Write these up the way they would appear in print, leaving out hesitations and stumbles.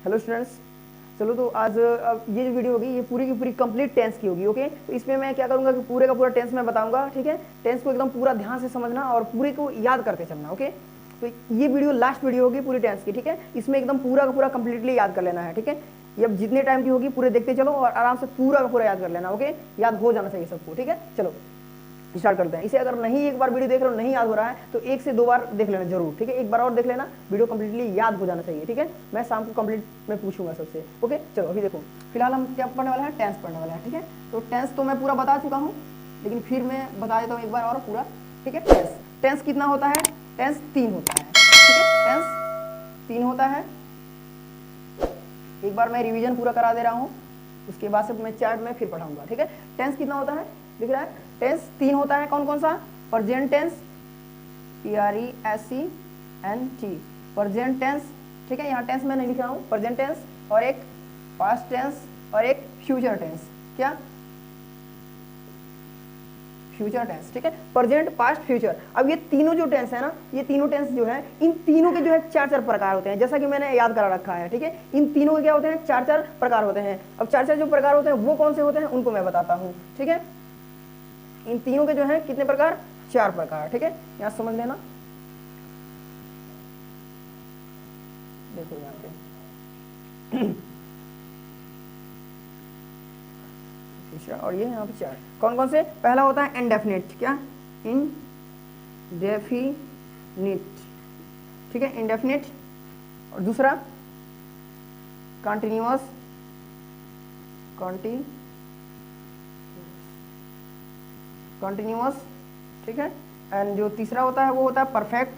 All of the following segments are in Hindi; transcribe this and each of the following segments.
हेलो स्टूडेंट्स, चलो तो आज अब ये जो वीडियो होगी ये पूरी की पूरी कंप्लीट टेंस की होगी। ओके, तो इसमें मैं क्या करूंगा कि पूरे का पूरा टेंस मैं बताऊंगा। ठीक है, टेंस को एकदम पूरा ध्यान से समझना और पूरे को याद करके चलना। ओके, तो ये वीडियो लास्ट वीडियो होगी पूरी टेंस की। ठीक है, इसमें एकदम पूरा का पूरा कंप्लीटली याद कर लेना है। ठीक है, ये अब जितने टाइम की होगी पूरे देखते चलो और आराम से पूरा का पूरा याद कर लेना। ओके, याद हो जाना चाहिए सबको। ठीक है, चलो स्टार्ट करते हैं। इसे अगर नहीं एक बार वीडियो देख रहे हो नहीं याद हो रहा है तो एक से दो बार देख लेना जरूर। ठीक है, एक बार और देख लेना, वीडियो कंप्लीटली याद हो जाना चाहिए। ठीक है, मैं शाम को कंप्लीट में पूछूंगा सबसे। ओके, चलो अभी देखो, फिलहाल हम क्या पढ़ने वाले हैं, टेंस पढ़ने वाले हैं। ठीक है, तो टेंस तो मैं पूरा बता चुका हूँ, लेकिन फिर मैं बता देता हूँ एक बार और पूरा। ठीक है, टेंस टेंस कितना होता है? टेंस 3 होता है। ठीक है, टेंस 3 होता है। एक बार मैं रिवीजन पूरा करा दे रहा हूँ, उसके बाद से मैं चार्ट में फिर पढ़ाऊंगा। ठीक है, टेंस कितना होता है दिख रहा है? टेंस 3 होता है। कौन कौन सा? Present tense, PRESENT, present tense. ठीक है, यहाँ टेंस मैं नहीं लिख रहा हूँ, प्रेजेंट टेंस, और एक पास्ट टेंस और एक फ्यूचर टेंस। क्या? Future tense. ठीक है, प्रेजेंट, पास्ट, फ्यूचर। अब ये तीनों जो टेंस है ना, ये तीनों टेंस जो है, इन तीनों के जो है चार चार प्रकार होते हैं, जैसा कि मैंने याद करा रखा है। ठीक है, इन तीनों के क्या होते हैं? चार चार प्रकार होते हैं। अब चार चार जो प्रकार होते हैं वो कौन से होते हैं उनको मैं बताता हूँ। ठीक है, इन तीनों के जो है कितने प्रकार? 4 प्रकार। ठीक है, यहाँ समझ लेना। देखो यहाँ पे और ये यहाँ पे 4 कौन कौन से? पहला होता है इंडेफिनिट। क्या? इंडेफिनिट। ठीक है, इंडेफिनिट। और दूसरा कंटिन्यूअस, कंटिन्यूअस। ठीक है, एंड जो तीसरा होता है वो होता है परफेक्ट,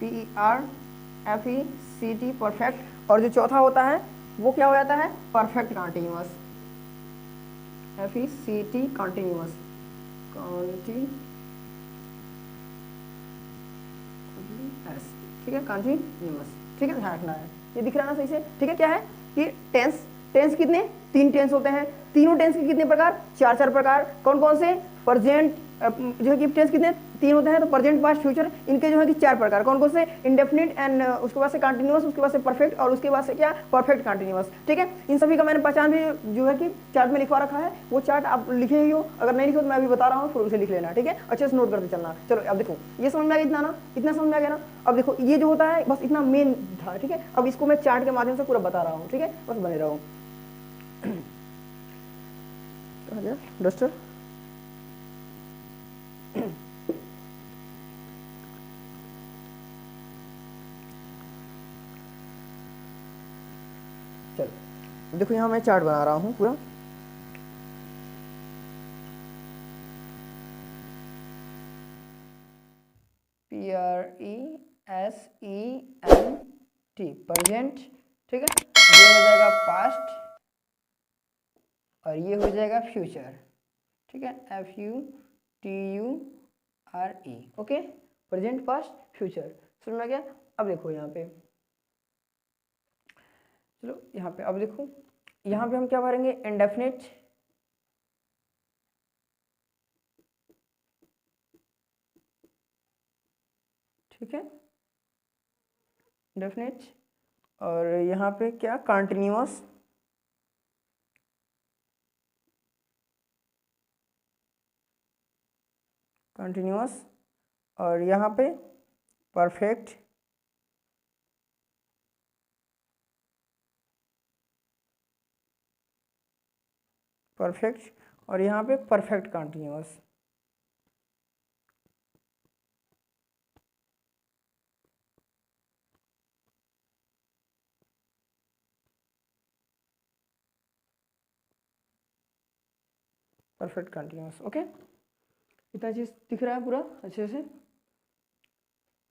PERFECT, परफेक्ट। और जो चौथा होता है वो क्या हो जाता है? परफेक्ट कंटिन्यूअस, FECT, कंटिन्यूअस, ठीक है, कंटिन्यूअस। ठीक है, ध्यान रखना है, ये दिख रहा है ना सही से? ठीक है, क्या है कि टेंस, टेंस कितने? 3 टेंस होते हैं। तीनों टेंस के कितने प्रकार? 4 प्रकार। कौन कौन से? प्रेजेंट जो है कि टेंस कितने? 3 होते हैं, तो प्रेजेंट, पास्ट, फ्यूचर, इनके जो है कि 4 प्रकार। कौन कौन से? इंडेफिनिट, एंड उसके बाद से कंटिन्यूअस, उसके बाद से परफेक्ट, और उसके बाद से क्या? Perfect continuous. ठीक है, इन सभी का मैंने पहचान भी जो है कि चार्ट में लिखवा रखा है, वो चार्ट आप लिखे ही हो, अगर नहीं लिखो तो मैं अभी बता रहा हूँ, फिर उसे लिख लेना। ठीक है, अच्छे से नोट करते चलना। चलो अब देखो, ये समझ में आ गया इतना ना? इतना समझ में आ गया ना? अब देखो ये जो होता है बस इतना मेन था। ठीक है, अब इसको मैं चार्ट के माध्यम से पूरा बता रहा हूँ। ठीक है, बस बने रहो। डस्टर चलो देखो, यहाँ मैं चार्ट बना रहा हूँ पूरा। PRESENT, present. ठीक है, ये हो जाएगा पास्ट और ये हो जाएगा फ्यूचर। ठीक है, FUTURE। Okay, present, past, future. समझ में आ गया? अब देखो यहाँ पे, चलो यहाँ पे अब देखो, यहाँ पे हम क्या भरेंगे? इंडेफिनिट, ठीक है, इंडेफिनिट। और यहाँ पे क्या? Continuous, continuous. और यहाँ पे परफेक्ट, परफेक्ट। और यहाँ पे perfect continuous. Perfect continuous. Okay, इतना चीज़ दिख रहा है पूरा अच्छे से?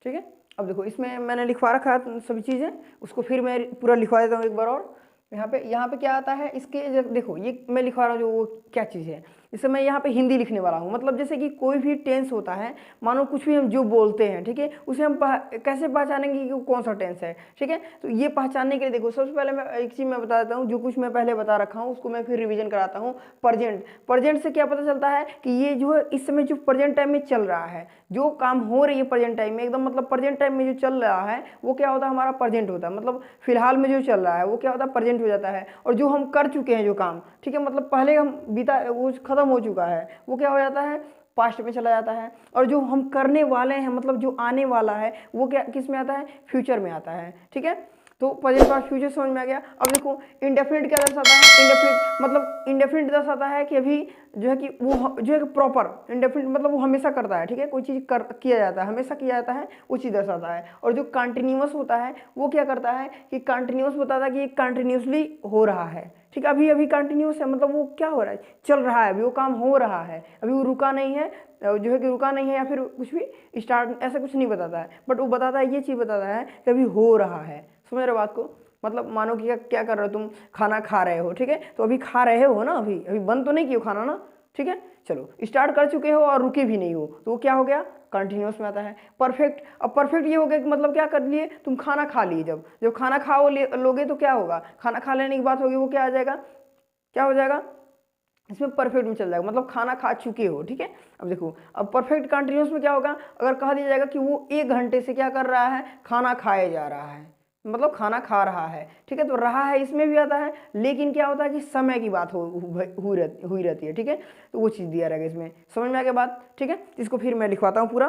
ठीक है, अब देखो इसमें मैंने लिखवा रखा है सभी चीज़ें, उसको फिर मैं पूरा लिखवा देता हूँ एक बार और। यहाँ पे क्या आता है इसके? देखो ये मैं लिखवा रहा हूँ जो वो क्या चीज़ है। इसे मैं यहाँ पे हिंदी लिखने वाला हूँ। मतलब जैसे कि कोई भी टेंस होता है, मानो कुछ भी हम जो बोलते हैं, ठीक है, उसे हम कैसे पहचानेंगे कि वो कौन सा टेंस है, ठीक है। तो ये पहचानने के लिए देखो, सबसे पहले मैं एक चीज़ मैं बता देता हूँ, जो कुछ मैं पहले बता रखा हूँ उसको मैं फिर रिविजन कराता हूँ। प्रेजेंट से क्या पता चलता है कि ये जो है इस समय जो प्रेजेंट टाइम में चल रहा है, जो काम हो रही है प्रेजेंट टाइम में, एकदम मतलब प्रेजेंट टाइम में जो चल रहा है वो क्या होता है, हमारा प्रेजेंट होता है। मतलब फिलहाल में जो चल रहा है वो क्या होता है, प्रेजेंट हो जाता है। और जो हम कर चुके हैं जो काम, ठीक है, मतलब पहले हम बीता वो खत्म हो चुका है, वो क्या हो जाता है, पास्ट में चला जाता है। और जो हम करने वाले हैं, मतलब जो आने वाला है, वो क्या किस में आता है, फ्यूचर में आता है, ठीक है। तो प्रेजेंट पास्ट फ्यूचर समझ में आ गया। अब देखो इंडेफिनिट क्या दर्शाता है, इंडेफिनिट मतलब इंडेफिनिट दर्शाता है कि अभी जो है कि वो जो है प्रॉपर इंडेफिनिट मतलब वो हमेशा करता है, ठीक है, कोई चीज़ कर किया जाता है, हमेशा किया जाता है, वो चीज़ दर्शाता है। और जो कंटिन्यूअस होता है वो क्या करता है कि कंटिन्यूअस बताता है कि कंटिन्यूसली हो रहा है, ठीक है, अभी अभी कंटिन्यूस है, मतलब वो क्या हो रहा है, चल रहा है, अभी वो काम हो रहा है, अभी वो रुका नहीं है, जो है कि रुका नहीं है या फिर कुछ भी स्टार्ट ऐसा कुछ नहीं बताता है, बट वो बताता है, ये चीज़ बताता है कि अभी हो रहा है। समझ रहे हो बात को। मतलब मानो कि क्या कर रहे हो तुम, खाना खा रहे हो, ठीक है, तो अभी खा रहे हो ना, अभी अभी बंद तो नहीं किए खाना ना, ठीक है, चलो स्टार्ट कर चुके हो और रुके भी नहीं हो, तो वो क्या हो गया, कंटिन्यूस में आता है। परफेक्ट, अब परफेक्ट ये हो गया कि मतलब क्या कर लिए तुम, खाना खा लिए, जब जब खाना खाओ लोगे तो क्या होगा, खाना खा लेने की बात होगी, वो क्या आ जाएगा, क्या हो जाएगा, इसमें परफेक्ट में चल जाएगा, मतलब खाना खा चुके हो, ठीक है। अब देखो, अब परफेक्ट कंटिन्यूस में क्या होगा, अगर कह दिया जाएगा कि वो 1 घंटे से क्या कर रहा है, खाना खाए जा रहा है, मतलब खाना खा रहा है, ठीक है, तो रहा है इसमें भी आता है, लेकिन क्या होता है कि समय की बात हुई रहती है, ठीक है, तो वो चीज़ दिया रहेगा इसमें। समझ में आ गया बात, ठीक है। इसको फिर मैं लिखवाता हूँ पूरा।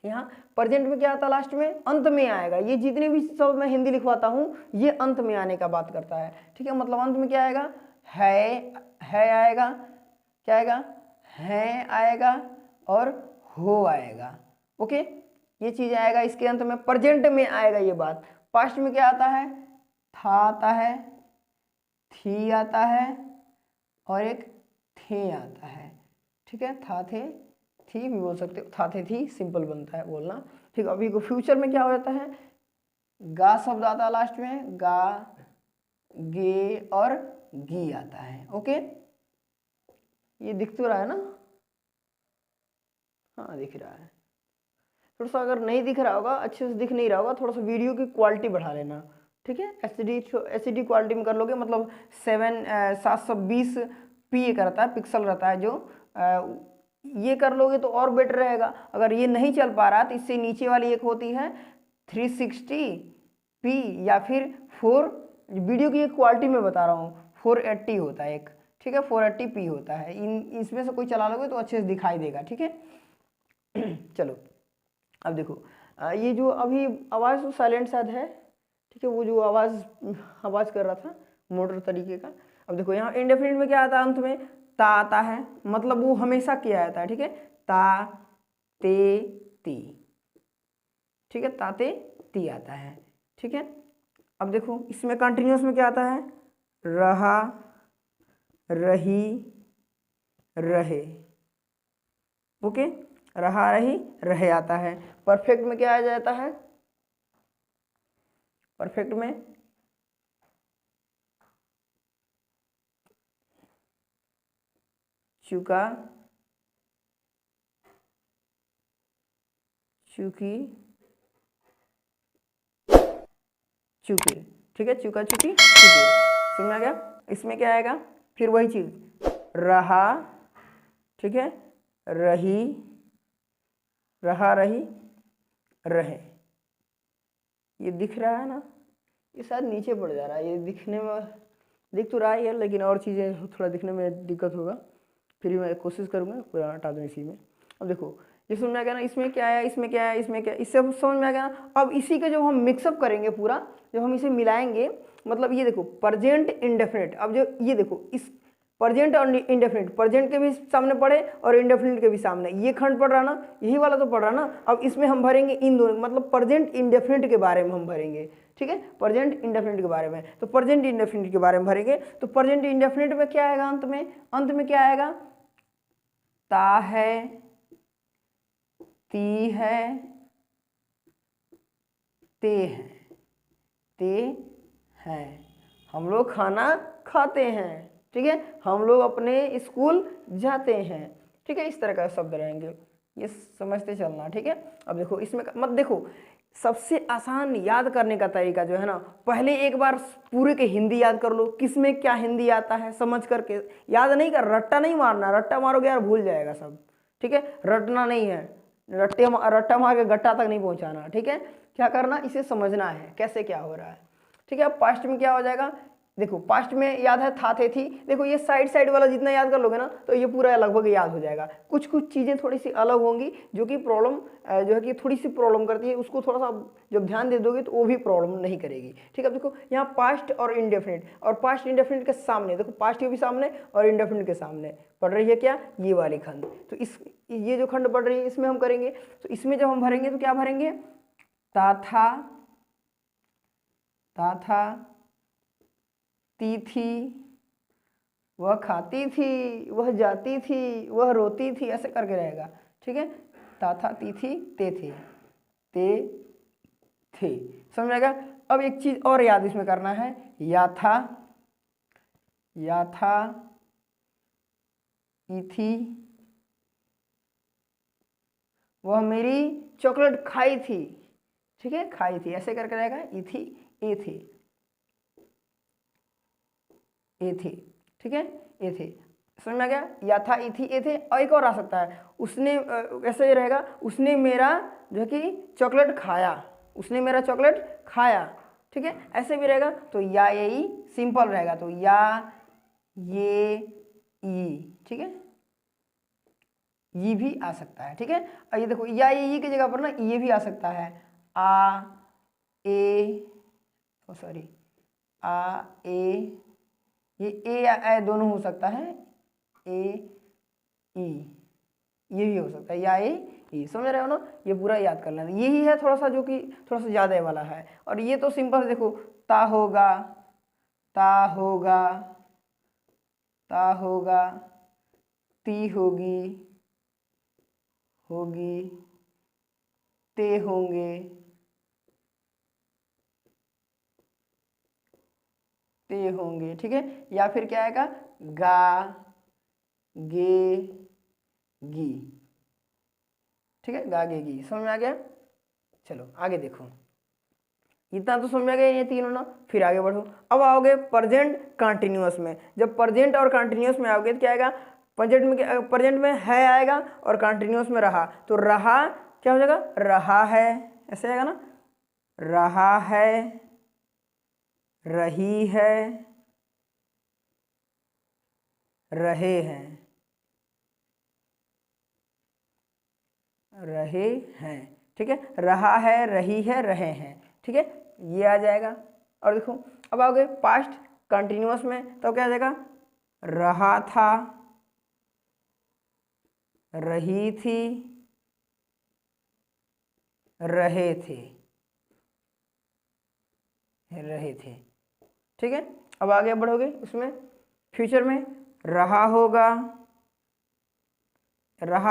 यहाँ प्रेजेंट में क्या आता है, लास्ट में अंत में आएगा, ये जितने भी शब्द मैं हिंदी लिखवाता हूँ ये अंत में आने का बात करता है, ठीक है। मतलब अंत में क्या आएगा, है आएगा, क्या आएगा, है आएगा और हो आएगा, ओके, ये चीज आएगा इसके अंत में, प्रेजेंट में आएगा ये बात। पास्ट में क्या आता है, था आता है, थी आता है और एक थे आता है, ठीक है, था थे थी भी बोल सकते हो, था थे थी सिंपल बनता है बोलना, ठीक है। अभी को फ्यूचर में क्या हो जाता है, गा शब्द आता है लास्ट में, गा गे और गी आता है, ओके। ये दिख तो रहा है ना, हाँ दिख रहा है। थोड़ा सा अगर नहीं दिख रहा होगा, अच्छे से दिख नहीं रहा होगा, थोड़ा सा वीडियो की क्वालिटी बढ़ा लेना, ठीक है। एचडी क्वालिटी में कर लोगे, मतलब 720p करता है, पिक्सल रहता है जो, ये कर लोगे तो और बेटर रहेगा। अगर ये नहीं चल पा रहा तो इससे नीचे वाली एक होती है 360p या फिर 4, वीडियो की एक क्वालिटी में बता रहा हूँ, 480 होता है एक, ठीक है, 480p होता है। इसमें से कोई चला लोगे तो अच्छे से दिखाई देगा, ठीक है। चलो अब देखो, ये जो अभी आवाज़ तो साइलेंट शायद है, ठीक है, वो जो आवाज़ कर रहा था मोटर तरीके का। अब देखो यहाँ इंडेफिनिट में क्या आता है, अंत में ता आता है, मतलब वो हमेशा किया जाता है, ठीक है, ता ते ती, ठीक है, ताते ती आता है, ठीक है। अब देखो इसमें कंटिन्यूस में क्या आता है, रहा रही रहे, ओके, रहा रही रहे आता है। परफेक्ट में क्या आ जाता है, परफेक्ट में चुका चुकी चुके, ठीक है, चुका चुकी चुके, समझ आ गया। इसमें क्या आएगा, फिर वही चीज, रहा, ठीक है, रही रहा रही रहे, ये दिख रहा है ना, ये शायद नीचे पड़ जा रहा है, ये दिखने में दिख तो रहा ही है, लेकिन और चीज़ें थोड़ा दिखने में दिक्कत होगा, फिर भी मैं कोशिश करूँगा पूरा हटा दूँ इसी में। अब देखो ये समझ में आ गया ना, इसमें क्या है, इसमें क्या है, इसमें क्या है, इससे समझ में आ गया ना। अब इसी का जब हम मिक्सअप करेंगे पूरा, जब हम इसे मिलाएंगे, मतलब ये देखो प्रेजेंट इंडेफिनिट, अब जो ये देखो इस प्रेजेंट और इंडेफिनिट, प्रेजेंट के भी सामने पड़े और इंडेफिनिट के भी सामने, ये खंड पड़ रहा ना, यही वाला तो पड़ रहा ना। अब इसमें हम भरेंगे इन दोनों, मतलब प्रेजेंट इंडेफिनिट के बारे में हम भरेंगे, ठीक है, प्रेजेंट इंडेफिनिट के बारे में, तो प्रेजेंट इंडेफिनिट के बारे में भरेंगे। तो प्रेजेंट इंडेफिनिट में क्या आएगा, अंत में क्या आएगा, ता है, ती है, ते है, ते है, हम लोग खाना खाते हैं, ठीक है, हम लोग अपने स्कूल जाते हैं, ठीक है, इस तरह का शब्द रहेंगे, ये समझते चलना, ठीक है। अब देखो इसमें मत देखो, सबसे आसान याद करने का तरीका जो है ना, पहले एक बार पूरे के हिंदी याद कर लो, किसमें क्या हिंदी आता है समझ करके याद नहीं कर, रट्टा नहीं मारना, रट्टा मारोगे यार भूल जाएगा सब, ठीक है, रटना नहीं है, रट्टा मार के गट्टा तक नहीं पहुंचाना, ठीक है। क्या करना, इसे समझना है कैसे क्या हो रहा है, ठीक है। पास्ट में क्या हो जाएगा, देखो पास्ट में याद है था थे थी, देखो ये साइड साइड वाला जितना याद कर लोगे ना तो ये पूरा लगभग याद हो जाएगा। कुछ कुछ चीज़ें थोड़ी सी अलग होंगी जो कि प्रॉब्लम जो है कि थोड़ी सी प्रॉब्लम करती है, उसको थोड़ा सा जब ध्यान दे दोगे तो वो भी प्रॉब्लम नहीं करेगी, ठीक है। देखो यहाँ पास्ट और इंडेफिनिट, और पास्ट इंडेफिनिट के सामने देखो, पास्ट के भी सामने और इंडेफिनिट के सामने पढ़ रही है क्या, ये वाली खंड। तो इस ये जो खंड पढ़ रही है इसमें हम करेंगे, तो इसमें जब हम भरेंगे तो क्या भरेंगे, ता था, ती थी, वह खाती थी, वह जाती थी, वह रोती थी, ऐसे करके रहेगा, ठीक है। ता था, ती थी, ते थे, समझ में आएगा। अब एक चीज और याद इसमें करना है, या था, ई थी, वह मेरी चॉकलेट खाई थी, ठीक है, खाई थी, ऐसे करके रहेगा, ई थी, ए थे, ठीक है, ए थे, समझ में आ गया। या था, ई थी, ए थे, और एक और आ सकता है, उसने, ऐसे ही रहेगा, उसने मेरा जो है कि चॉकलेट खाया, उसने मेरा चॉकलेट खाया, ठीक है, ऐसे भी रहेगा। तो या ये ई सिंपल रहेगा, तो या ये ई, ठीक है, ये भी आ सकता है, ठीक है। और ये देखो या ये ई की जगह पर ना ये भी आ सकता है, आ ए, सॉरी, आ ए, ये ए या ए दोनों हो सकता है, ए ई, ये भी हो सकता है, या ए ई, समझ रहे हो ना, ये पूरा याद कर लेना, यही है थोड़ा सा जो कि थोड़ा सा ज़्यादा वाला है। और ये तो सिंपल देखो, ता होगा, ती होगी, ते होंगे, ठीक है। या फिर क्या आएगा, गा, गे, गी, ठीक है, गा, गे, गी, समझ में आ गया। चलो आगे देखो, इतना तो समझ में आ गया ये तीनों ना। फिर आगे बढ़ो, अब आओगे प्रेजेंट कंटिन्यूअस में। जब प्रेजेंट और कंटिन्यूअस में आओगे तो क्या आएगा, प्रेजेंट में है आएगा और कंटिन्यूअस में रहा, तो रहा क्या हो जाएगा, रहा है, ऐसे आएगा ना, रहा है, रही है, रहे हैं, ठीक है, रहा है, रही है, रहे हैं, ठीक है, ये आ जाएगा। और देखो अब आओगे पास्ट कंटिन्यूअस में, तो क्या आ जाएगा, रहा था, रही थी, रहे थे, ठीक है। अब आगे बढ़ोगे उसमें, फ्यूचर में रहा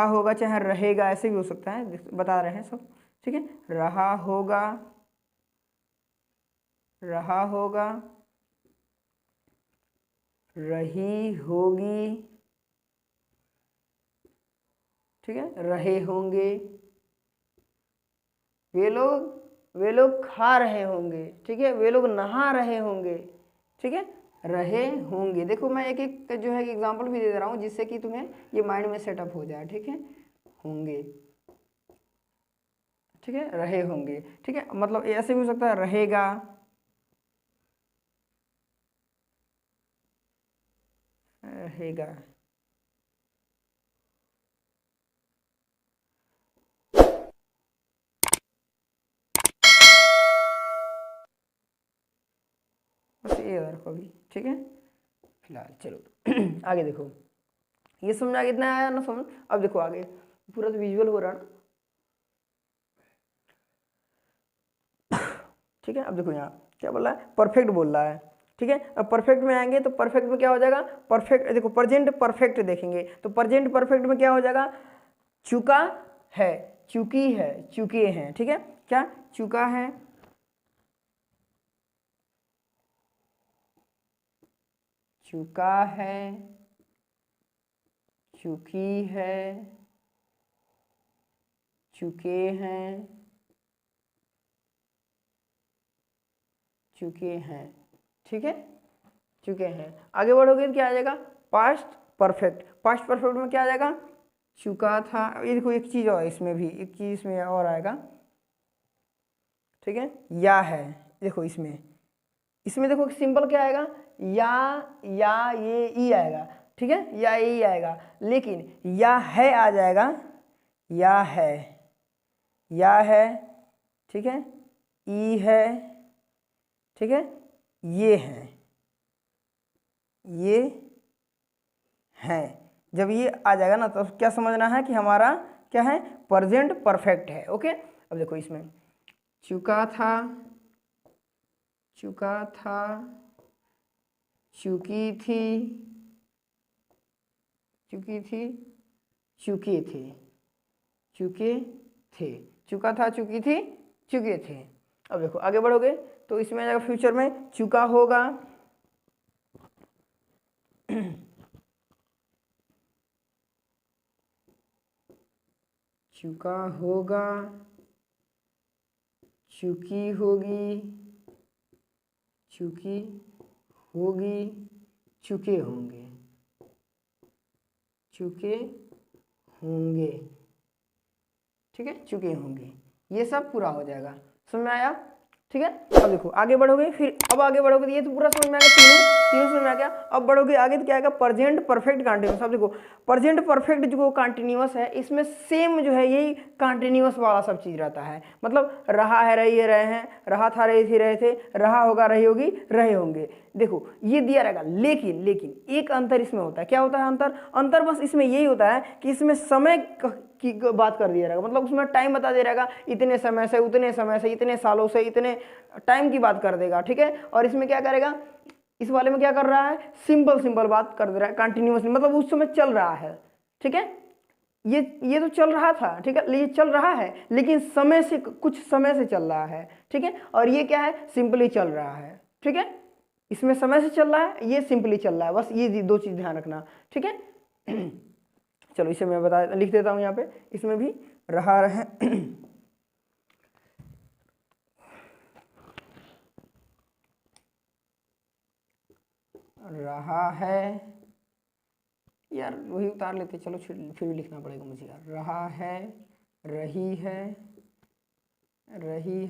होगा चाहे रहेगा, ऐसे भी हो सकता है, बता रहे हैं सब, ठीक है, रहा होगा, रही होगी, ठीक है, रहे होंगे, वे लोग खा रहे होंगे, ठीक है, वे लोग नहा रहे होंगे, ठीक है, रहे होंगे। देखो मैं एक एक जो है एग्जांपल भी दे रहा हूँ जिससे कि तुम्हें ये माइंड में सेटअप हो जाए, ठीक है, होंगे, ठीक है, रहे होंगे, ठीक है, मतलब ऐसे भी हो सकता है, रहेगा, बस ये रखो अभी, ठीक है फिलहाल। चलो आगे देखो, ये समझ आ कितना आया ना समझ। अब देखो आगे पूरा तो विजुअल हो रहा ना, ठीक है। अब देखो यहाँ क्या बोल रहा है, परफेक्ट बोल रहा है, ठीक है। अब परफेक्ट में आएंगे तो परफेक्ट में क्या हो जाएगा, परफेक्ट देखो प्रेजेंट परफेक्ट देखेंगे तो प्रेजेंट परफेक्ट में क्या हो जाएगा, चुका है, चुकी है, चुके हैं, ठीक है, क्या चुका है, चुका है, चुकी है, चुके हैं, चुके हैं। ठीक है, चुके हैं। आगे बढ़ोगे तो क्या आ जाएगा? Past perfect. पास्ट परफेक्ट में क्या आ जाएगा? चुका था। ये देखो एक चीज और, इसमें भी एक चीज इसमें और आएगा। ठीक है, या है। देखो इसमें देखो सिंपल क्या आएगा? या ये ई आएगा। ठीक है, या ई आएगा, लेकिन या है आ जाएगा। या है। ठीक है, ई है। ठीक है, ये है। जब ये आ जाएगा ना तो क्या समझना है कि हमारा क्या है? प्रेजेंट परफेक्ट है। ओके, अब देखो इसमें चुका था, चुकी थी, चुके थे। चुका था, चुकी थी, चुके थे। अब देखो आगे बढ़ोगे तो इसमें आ जाएगा फ्यूचर में चुका होगा, चुका होगा, चुकी होगी, चुकी होगी, चुके होंगे, चुके होंगे। ठीक है, चुके होंगे। ये सब पूरा हो जाएगा। समझ में आया? ठीक है, अब देखो आगे बढ़ोगे, फिर अब आगे बढ़ोगे तो ये तो पूरा समझ में आ गया, तीनों समझ में आ गया। अब बढ़ोगे आगे तो क्या आएगा? Present perfect continuous. अब देखो प्रेजेंट परफेक्ट जो कंटिन्यूअस है, इसमें सेम जो है यही कंटिन्यूअस वाला सब चीज रहता है। मतलब रहा है, रही है, रहे हैं, रहा था, रही थी, रहे थे, रहा होगा, रही होगी, रहे होंगे। देखो ये दिया रहेगा, लेकिन एक अंतर इसमें होता है। क्या होता है अंतर? बस इसमें यही होता है कि इसमें समय की बात कर दिया रहेगा। मतलब उसमें टाइम बता दे रहेगा, इतने समय से, उतने समय से, इतने सालों से, इतने टाइम की बात कर देगा। ठीक है, और इसमें क्या करेगा? इस वाले में क्या कर रहा है? सिंपल बात कर दे रहा है, कंटिन्यूअसली, मतलब उस समय चल रहा है। ठीक है, ये तो चल रहा था। ठीक है, ये चल रहा है, लेकिन समय से, कुछ समय से चल रहा है। ठीक है, और ये क्या है? सिंपली चल रहा है। ठीक है, इसमें समय से चल रहा है, ये सिंपली चल रहा है। बस ये दो चीज ध्यान रखना। ठीक है, चलो इसे मैं लिख देता हूं यहाँ पे। इसमें भी रहा, रहे, रहा है, यार वही उतार लेते, चलो फिर भी लिखना पड़ेगा मुझे यार। रहा है, रही है, रहे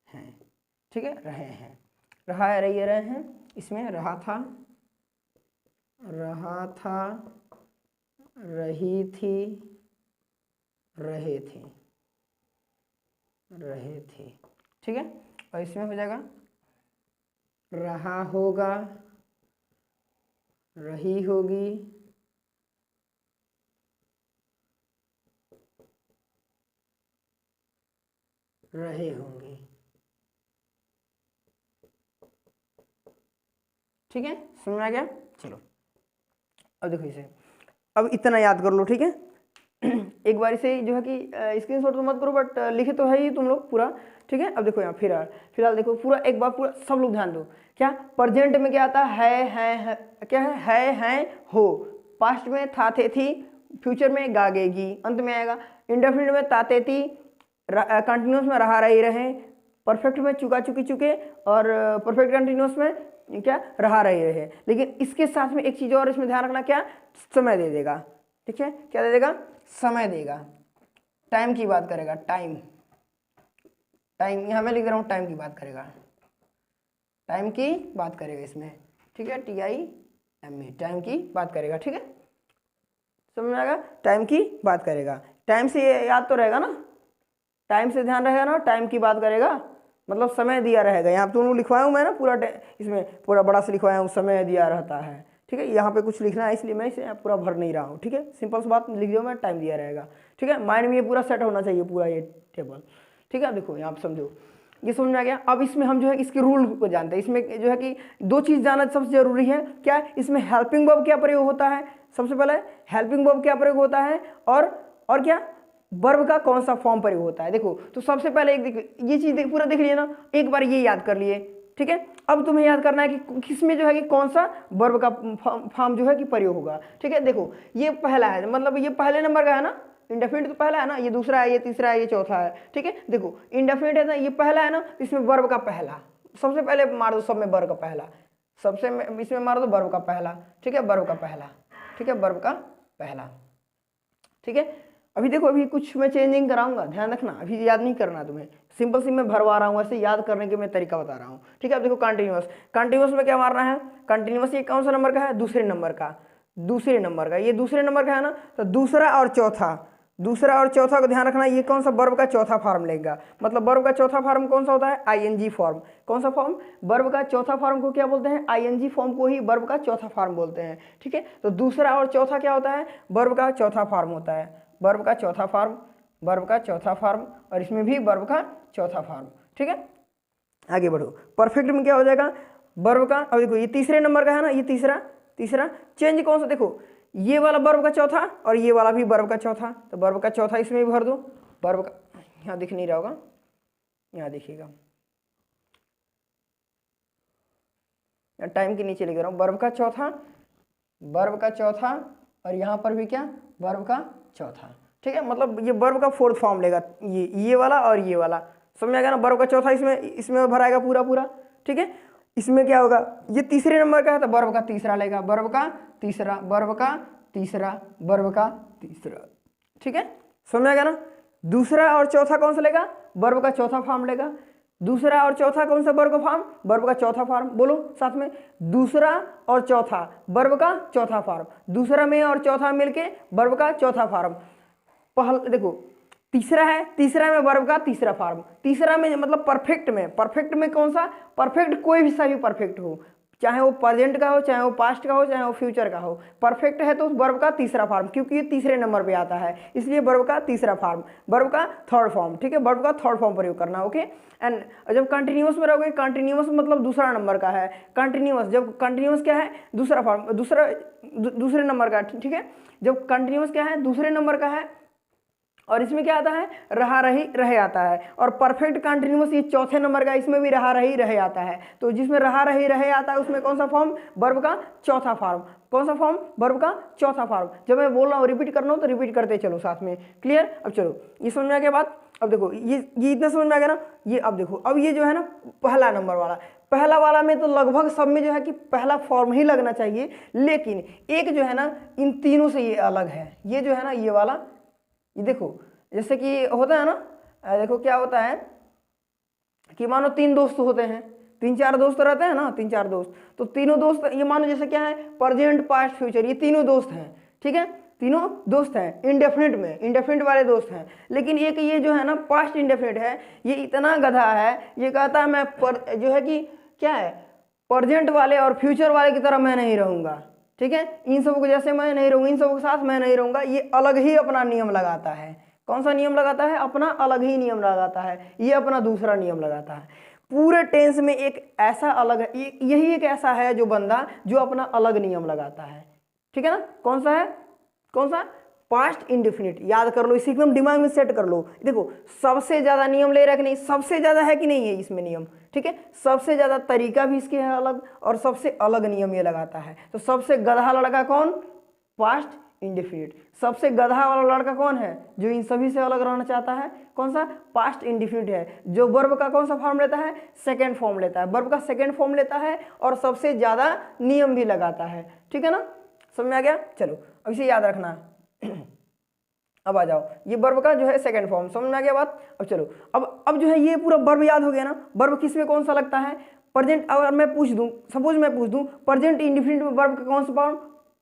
हैं। ठीक है, रहे हैं, रहा है, रही है, रहे हैं। इसमें रहा था, रही थी, रहे थे। ठीक है, और इसमें हो जाएगा रहा होगा, रही होगी, रहे होंगे। ठीक है, समझ में आ गया? चलो अब देखो इसे, अब इतना याद कर लो। ठीक है, एक बार इसे जो है कि स्क्रीनशॉट तो मत करो, बट लिखे तो है ही तुम लोग पूरा। ठीक है, अब देखो यहाँ फिलहाल देखो पूरा, एक बार पूरा सब लोग ध्यान दो। क्या प्रेजेंट में क्या आता है? क्या है, हो। पास्ट में था, थे, थी। फ्यूचर में गागेगी, अंत में आएगा। इंडेफिनिट में ताते, ती। कंटिन्यूस में रहा, रही, रहे। परफेक्ट में चुका, चुकी, चुके। और परफेक्ट कंटिन्यूस में क्या? रहा, रहे। लेकिन इसके साथ में एक चीज और इसमें ध्यान रखना, क्या? समय दे देगा। ठीक है, क्या दे देगा? समय देगा। टाइम की बात करेगा, टाइम यहां मैं लिख रहा हूं, टाइम की बात करेगा, इसमें। ठीक है, TIME, टाइम की बात करेगा। ठीक है, समझ में आएगा? टाइम की बात करेगा। टाइम से याद तो रहेगा ना, टाइम से ध्यान रहेगा ना, टाइम की बात करेगा, मतलब समय दिया रहेगा। यहाँ दोनों लिखवाया हूँ मैं ना पूरा, इसमें पूरा बड़ा से लिखवाया हूँ, समय दिया रहता है। ठीक है, यहाँ पे कुछ लिखना है, इसलिए मैं इसे पूरा भर नहीं रहा हूँ। ठीक है, सिंपल सी बात लिख दिया मैं, टाइम दिया रहेगा। ठीक है, माइंड में ये पूरा सेट होना चाहिए, पूरा ये टेबल। ठीक है, देखो यहाँ पे समझो, ये समझ में आ गया। अब इसमें हम जो है इसके रूल को जानते हैं। इसमें जो है कि दो चीज़ जानना सबसे जरूरी है। क्या? इसमें हेल्पिंग वर्ब क्या प्रयोग होता है? सबसे पहले हेल्पिंग वर्ब क्या प्रयोग होता है, और क्या? वर्ब का कौन सा फॉर्म प्रयोग होता है। देखो तो सबसे पहले एक ये चीज पूरा देख लिए ना, एक बार ये याद कर लिए, ठीक है। अब तुम्हें याद करना है कि किसमें जो है कि कौन सा वर्ब का फॉर्म जो है कि प्रयोग होगा, ठीक है। देखो ये पहला है, मतलब ये पहले नंबर का है ना, इंडेफिनिट तो पहला है ना, ये दूसरा है, ये तीसरा है, ये चौथा है, ठीक है। देखो इंडेफिनिट है ना, ये पहला है ना, इसमें वर्ब का पहला सबसे पहले मार दो, सब में वर्ब का पहला, सबसे में इसमें मार दो वर्ब का पहला, ठीक है, वर्ब का पहला, ठीक है, वर्ब का पहला, ठीक है। अभी देखो अभी कुछ मैं चेंजिंग कराऊंगा, ध्यान रखना, अभी याद नहीं करना तुम्हें, सिंपल सी मैं भरवा रहा हूँ, ऐसे याद करने के मैं तरीका बता रहा हूँ, ठीक है। अब देखो कंटिन्यूअस, कंटिन्यूअस में क्या मारना है, कंटिन्यूअस ये कौन सा नंबर का है, दूसरे नंबर का, दूसरे नंबर का, ये दूसरे नंबर का है ना, तो दूसरा और चौथा, दूसरा और चौथा को ध्यान रखना, ये कौन सा वर्ब का चौथा फॉर्म लेगा, मतलब वर्ब का चौथा फॉर्म कौन सा होता है, आईएनजी फॉर्म। कौन सा फॉर्म, वर्ब का चौथा फॉर्म को क्या बोलते हैं, आईएनजी फॉर्म को ही वर्ब का चौथा फॉर्म बोलते हैं, ठीक है। तो दूसरा और चौथा क्या होता है, वर्ब का चौथा फॉर्म होता है, वर्ब का चौथा फॉर्म, वर्ब का चौथा फॉर्म, और इसमें भी वर्ब का चौथा फॉर्म, ठीक है। आगे बढ़ो, परफेक्ट में क्या हो जाएगा, वर्ब का, अब देखो ये तीसरे नंबर का है ना, ये तीसरा, तीसरा चेंज कौन सा, देखो ये वाला वर्ब का चौथा और ये वाला भी वर्ब का चौथा, तो वर्ब का चौथा इसमें भी भर दो, वर्ब का, यहाँ दिख नहीं रहा होगा, यहाँ देखिएगा, टाइम के नीचे लिख रहा हूँ, वर्ब का चौथा, वर्ब का चौथा, और यहाँ पर भी क्या, वर्ब का चौथा, ठीक है। मतलब ये वर्ब का फोर्थ फॉर्म लेगा, ये वाला और ये वाला, समझ आ गया ना, वर्ब का चौथा इसमें भराएगा पूरा पूरा, ठीक है। इसमें क्या होगा, ये तीसरे नंबर का है तो वर्ब का तीसरा लेगा, वर्ब का तीसरा, वर्ब का तीसरा, वर्ब का तीसरा, ठीक है, समझ आ गया ना। दूसरा और चौथा कौन सा लेगा, वर्ब का चौथा फॉर्म लेगा, दूसरा और चौथा कौन सा वर्ब का फॉर्म, वर्ब का चौथा फॉर्म, बोलो साथ में, दूसरा और चौथा वर्ब का चौथा फॉर्म, दूसरा में और चौथा मिलके वर्ब का चौथा फॉर्म। पहला देखो तीसरा है, तीसरा में वर्ब का तीसरा फॉर्म, तीसरा में मतलब परफेक्ट में, परफेक्ट में कौन सा, परफेक्ट कोई भी सा भी परफेक्ट हो, चाहे वो प्रेजेंट का हो, चाहे वो पास्ट का हो, चाहे वो फ्यूचर का हो, परफेक्ट है तो उस वर्ब का तीसरा फॉर्म, क्योंकि ये तीसरे नंबर पे आता है इसलिए वर्ब का तीसरा फॉर्म, वर्ब का थर्ड फॉर्म, ठीक है, वर्ब का थर्ड फॉर्म प्रयोग करना, ओके। एंड जब कंटिन्यूअस में रहोगे, कंटिन्यूअस मतलब दूसरा नंबर का है, कंटिन्यूअस, जब कंटिन्यूअस क्या है, दूसरा फॉर्म, दूसरे नंबर का, ठीक है। जब कंटिन्यूअस क्या है, दूसरे नंबर का है, और इसमें क्या आता है, रहा रही रहे आता है, और परफेक्ट कंटिन्यूअस ये चौथे नंबर का, इसमें भी रहा रही रहे आता है, तो जिसमें रहा रही रहे आता है उसमें कौन सा फॉर्म, वर्ब का चौथा फॉर्म, कौन सा फॉर्म, वर्ब का चौथा फॉर्म। जब मैं बोल रहा हूँ रिपीट करना हो तो रिपीट करते चलो साथ में, क्लियर। अब चलो ये समझ में आ गया बात, अब देखो ये इतना समझ में आ गया ना, ये अब देखो, अब ये जो है ना पहला नंबर वाला, पहला वाला में तो लगभग सब में जो है कि पहला फॉर्म ही लगना चाहिए, लेकिन एक जो है ना इन तीनों से ये अलग है, ये जो है ना ये वाला, ये देखो जैसे कि होता है ना, देखो क्या होता है कि मानो तीन दोस्त होते हैं, तीन चार दोस्त रहते हैं ना, तीन चार दोस्त, तो तीनों दोस्त ये मानो जैसे क्या है, प्रेजेंट पास्ट फ्यूचर, ये तीनों दोस्त हैं, ठीक है, तीनों दोस्त हैं, इंडेफिनिट में, इंडेफिनिट वाले दोस्त हैं। लेकिन एक ये जो है ना पास्ट इंडेफिनिट है, ये इतना गधा है, ये कहता है मैं जो है कि क्या है, प्रेजेंट वाले और फ्यूचर वाले की तरह मैं नहीं रहूँगा, ठीक है, इन सबको जैसे मैं नहीं रहूँगा, इन सबके साथ मैं नहीं रहूँगा, ये अलग ही अपना नियम लगाता है। कौन सा नियम लगाता है, अपना अलग ही नियम लगाता है, ये अपना दूसरा नियम लगाता है। पूरे टेंस में एक ऐसा अलग है, यही एक ऐसा है जो बंदा जो अपना अलग नियम लगाता है, ठीक है ना। कौन सा है, कौन सा, पास्ट इंडेफिनिट, याद कर लो, इसे एकदम दिमाग में सेट कर लो। देखो सबसे ज्यादा नियम ले रहा कि नहीं, सबसे ज्यादा है कि नहीं है इसमें नियम, ठीक है, सबसे ज्यादा तरीका भी इसके है अलग, और सबसे अलग नियम ये लगाता है। तो सबसे गधा लड़का कौन, पास्ट इंडेफिनिट। सबसे गधा वाला लड़का कौन है, जो इन सभी से अलग रहना चाहता है, कौन सा, पास्ट इंडेफिनिट है, जो वर्ब का कौन सा फॉर्म लेता है, सेकंड फॉर्म लेता है, वर्ब का सेकंड फॉर्म लेता है और सबसे ज्यादा नियम भी लगाता है, ठीक है ना, समझ में आ गया। चलो अब इसे याद रखना अब आ जाओ, ये वर्ब का जो है सेकंड फॉर्म, समझ में आ गया बात। अब चलो अब जो है ये पूरा वर्ब याद हो गया ना, वर्ब किस में कौन सा लगता है, प्रेजेंट। अगर मैं पूछ दूं, सपोज मैं पूछ दूं प्रेजेंट इंडेफिनिट में वर्ब का कौन सा form,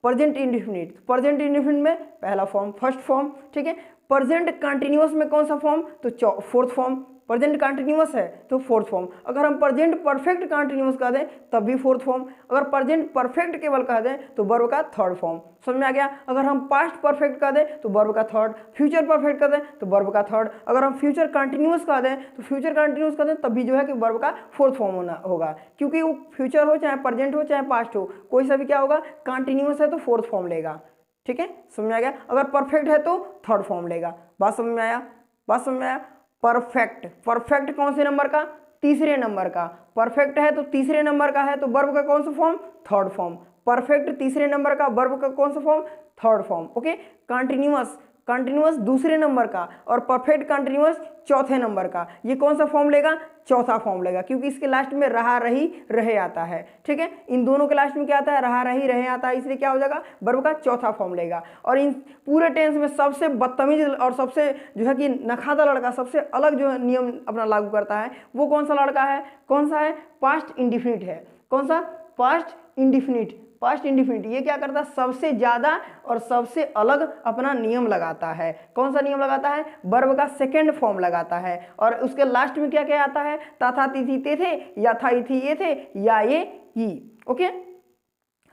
present indefinite, present indefinite में पहला फॉर्म, फर्स्ट फॉर्म, ठीक है। प्रेजेंट कंटिन्यूअस में कौन सा फॉर्म, तो फोर्थ फॉर्म, प्रेजेंट कंटिन्यूअस है तो फोर्थ फॉर्म। अगर हम प्रेजेंट परफेक्ट कंटिन्यूअस कह दें तब भी फोर्थ फॉर्म, अगर प्रेजेंट परफेक्ट केवल कह दें तो वर्ब का थर्ड फॉर्म, समझ में आ गया। अगर हम पास्ट परफेक्ट कह दें तो वर्ब का थर्ड, फ्यूचर परफेक्ट कह दें तो वर्ब का थर्ड, अगर हम फ्यूचर कंटिन्यूअस कह दें तो फ्यूचर कंटिन्यूअस कह दें तब भी जो है कि वर्ब का फोर्थ फॉर्म होगा, क्योंकि वो फ्यूचर हो चाहे प्रेजेंट हो चाहे पास्ट हो, कोई सा भी क्या होगा, कंटिन्यूअस है तो फोर्थ फॉर्म लेगा, ठीक है, समझ में आ गया। अगर परफेक्ट है तो थर्ड फॉर्म लेगा। बात समझ में आया, बात समझ में आया। परफेक्ट, परफेक्ट कौन से नंबर का, तीसरे नंबर का। परफेक्ट है तो तीसरे नंबर का है तो वर्ब का कौन सा फॉर्म, थर्ड फॉर्म। परफेक्ट तीसरे नंबर का, वर्ब का कौन सा form, third form. Okay, continuous, continuous दूसरे नंबर का और परफेक्ट कंटिन्यूअस चौथे नंबर का। ये कौन सा फॉर्म लेगा, चौथा फॉर्म लेगा, क्योंकि इसके लास्ट में रहा रही रहे आता है। ठीक है, इन दोनों के लास्ट में क्या आता है, रहा रही रहे आता है, इसलिए क्या हो जाएगा, वर्ब का चौथा फॉर्म लेगा। और इन पूरे टेंस में सबसे बदतमीज और सबसे जो है कि नखादा लड़का, सबसे अलग जो नियम अपना लागू करता है, वो कौन सा लड़का है, कौन सा है, पास्ट इंडिफिनिट है। कौन सा, पास्ट इंडिफिनिट। पास्ट इंडिफिनिट ये क्या करता है, सबसे ज्यादा और सबसे अलग अपना नियम लगाता है। कौन सा नियम लगाता है, वर्ब का सेकंड फॉर्म लगाता है। और उसके लास्ट में क्या क्या आता है, ता था ती थी ते थे, या था ई थी ये थे, या ये ई। ओके,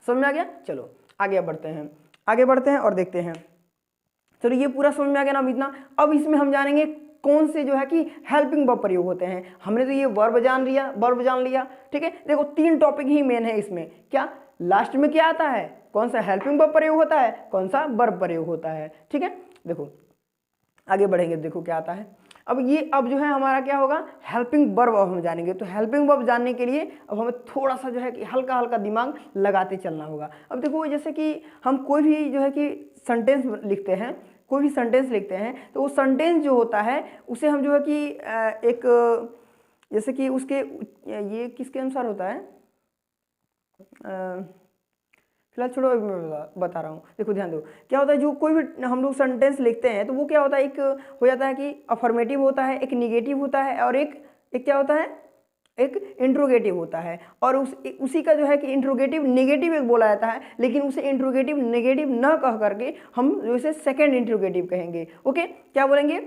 समझ में आ गया। चलो आगे बढ़ते हैं, आगे बढ़ते हैं और देखते हैं। चलो ये पूरा समझ में आ गया ना इतना। अब इसमें हम जानेंगे कौन से जो है कि हेल्पिंग वर्ब प्रयोग होते हैं। हमने तो ये वर्ब जान लिया, वर्ब जान लिया। ठीक है, देखो तीन टॉपिक ही मेन है इसमें। क्या, लास्ट में क्या आता है, कौन सा हेल्पिंग वर्ब प्रयोग होता है, कौन सा वर्ब प्रयोग होता है। ठीक है, देखो आगे बढ़ेंगे, देखो क्या आता है। अब ये अब जो है हमारा क्या होगा, हेल्पिंग वर्ब अब हम जानेंगे। तो हेल्पिंग वर्ब जानने के लिए अब हमें थोड़ा सा जो है कि हल्का हल्का दिमाग लगाते चलना होगा। अब देखो जैसे कि हम कोई भी जो है कि सेंटेंस लिखते हैं, कोई भी सेंटेंस लिखते हैं, तो वो सेंटेंस जो होता है उसे हम जो है कि एक जैसे कि उसके ये किसके अनुसार होता है, फिलहाल छोड़ो, अभी मैं बता रहा हूँ। देखो ध्यान दो, क्या होता है, जो कोई भी हम लोग सेंटेंस लिखते हैं तो वो क्या होता है, एक हो जाता है कि अफर्मेटिव होता है, एक निगेटिव होता है, और एक क्या होता है, एक इंट्रोगेटिव होता है। और उसी का जो है कि इंट्रोगेटिव नेगेटिव एक बोला जाता है, लेकिन उसे इंट्रोगेटिव नेगेटिव न कह करके हम उसे सेकेंड इंट्रोगेटिव कहेंगे। ओके, क्या बोलेंगे,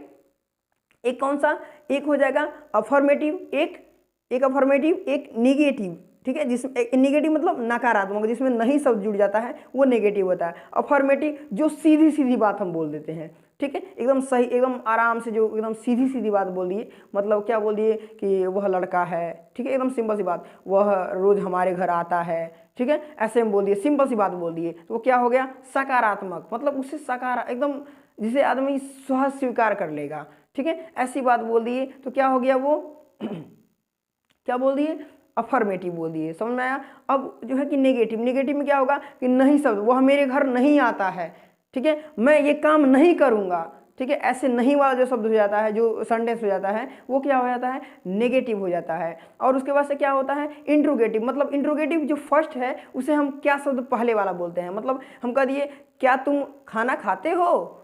एक कौन सा, एक हो जाएगा अफर्मेटिव, एक अफर्मेटिव, एक निगेटिव। ठीक है, जिसमें नेगेटिव मतलब नकारात्मक, जिसमें नहीं शब्द जुड़ जाता है वो नेगेटिव होता है। अफर्मेटिव जो सीधी सीधी बात हम बोल देते हैं। ठीक है, एकदम सही, एकदम आराम से जो एकदम सीधी सीधी बात बोल दिए, मतलब क्या बोल दिए कि वह लड़का है। ठीक है, एकदम सिंपल सी बात, वह रोज हमारे घर आता है। ठीक है, ऐसे हम बोल दिए, सिंपल सी बात बोल दिए, तो वो क्या हो गया, सकारात्मक, मतलब उससे एकदम जिसे आदमी सहज स्वीकार कर लेगा। ठीक है, ऐसी बात बोल दिए तो क्या हो गया, वो क्या बोल दिए, अफर्मेटिव बोल दिए। समझ में आया। अब जो है कि नेगेटिव, नेगेटिव में क्या होगा कि नहीं शब्द, वह मेरे घर नहीं आता है। ठीक है, मैं ये काम नहीं करूंगा। ठीक है, ऐसे नहीं वाला जो शब्द हो जाता है, जो सेंटेंस हो जाता है, वो क्या हो जाता है, नेगेटिव हो जाता है। और उसके बाद से क्या होता है, इंट्रोगेटिव। मतलब इंट्रोगेटिव जो फर्स्ट है उसे हम क्या शब्द पहले वाला बोलते हैं। मतलब हम कह दिए क्या तुम खाना खाते हो,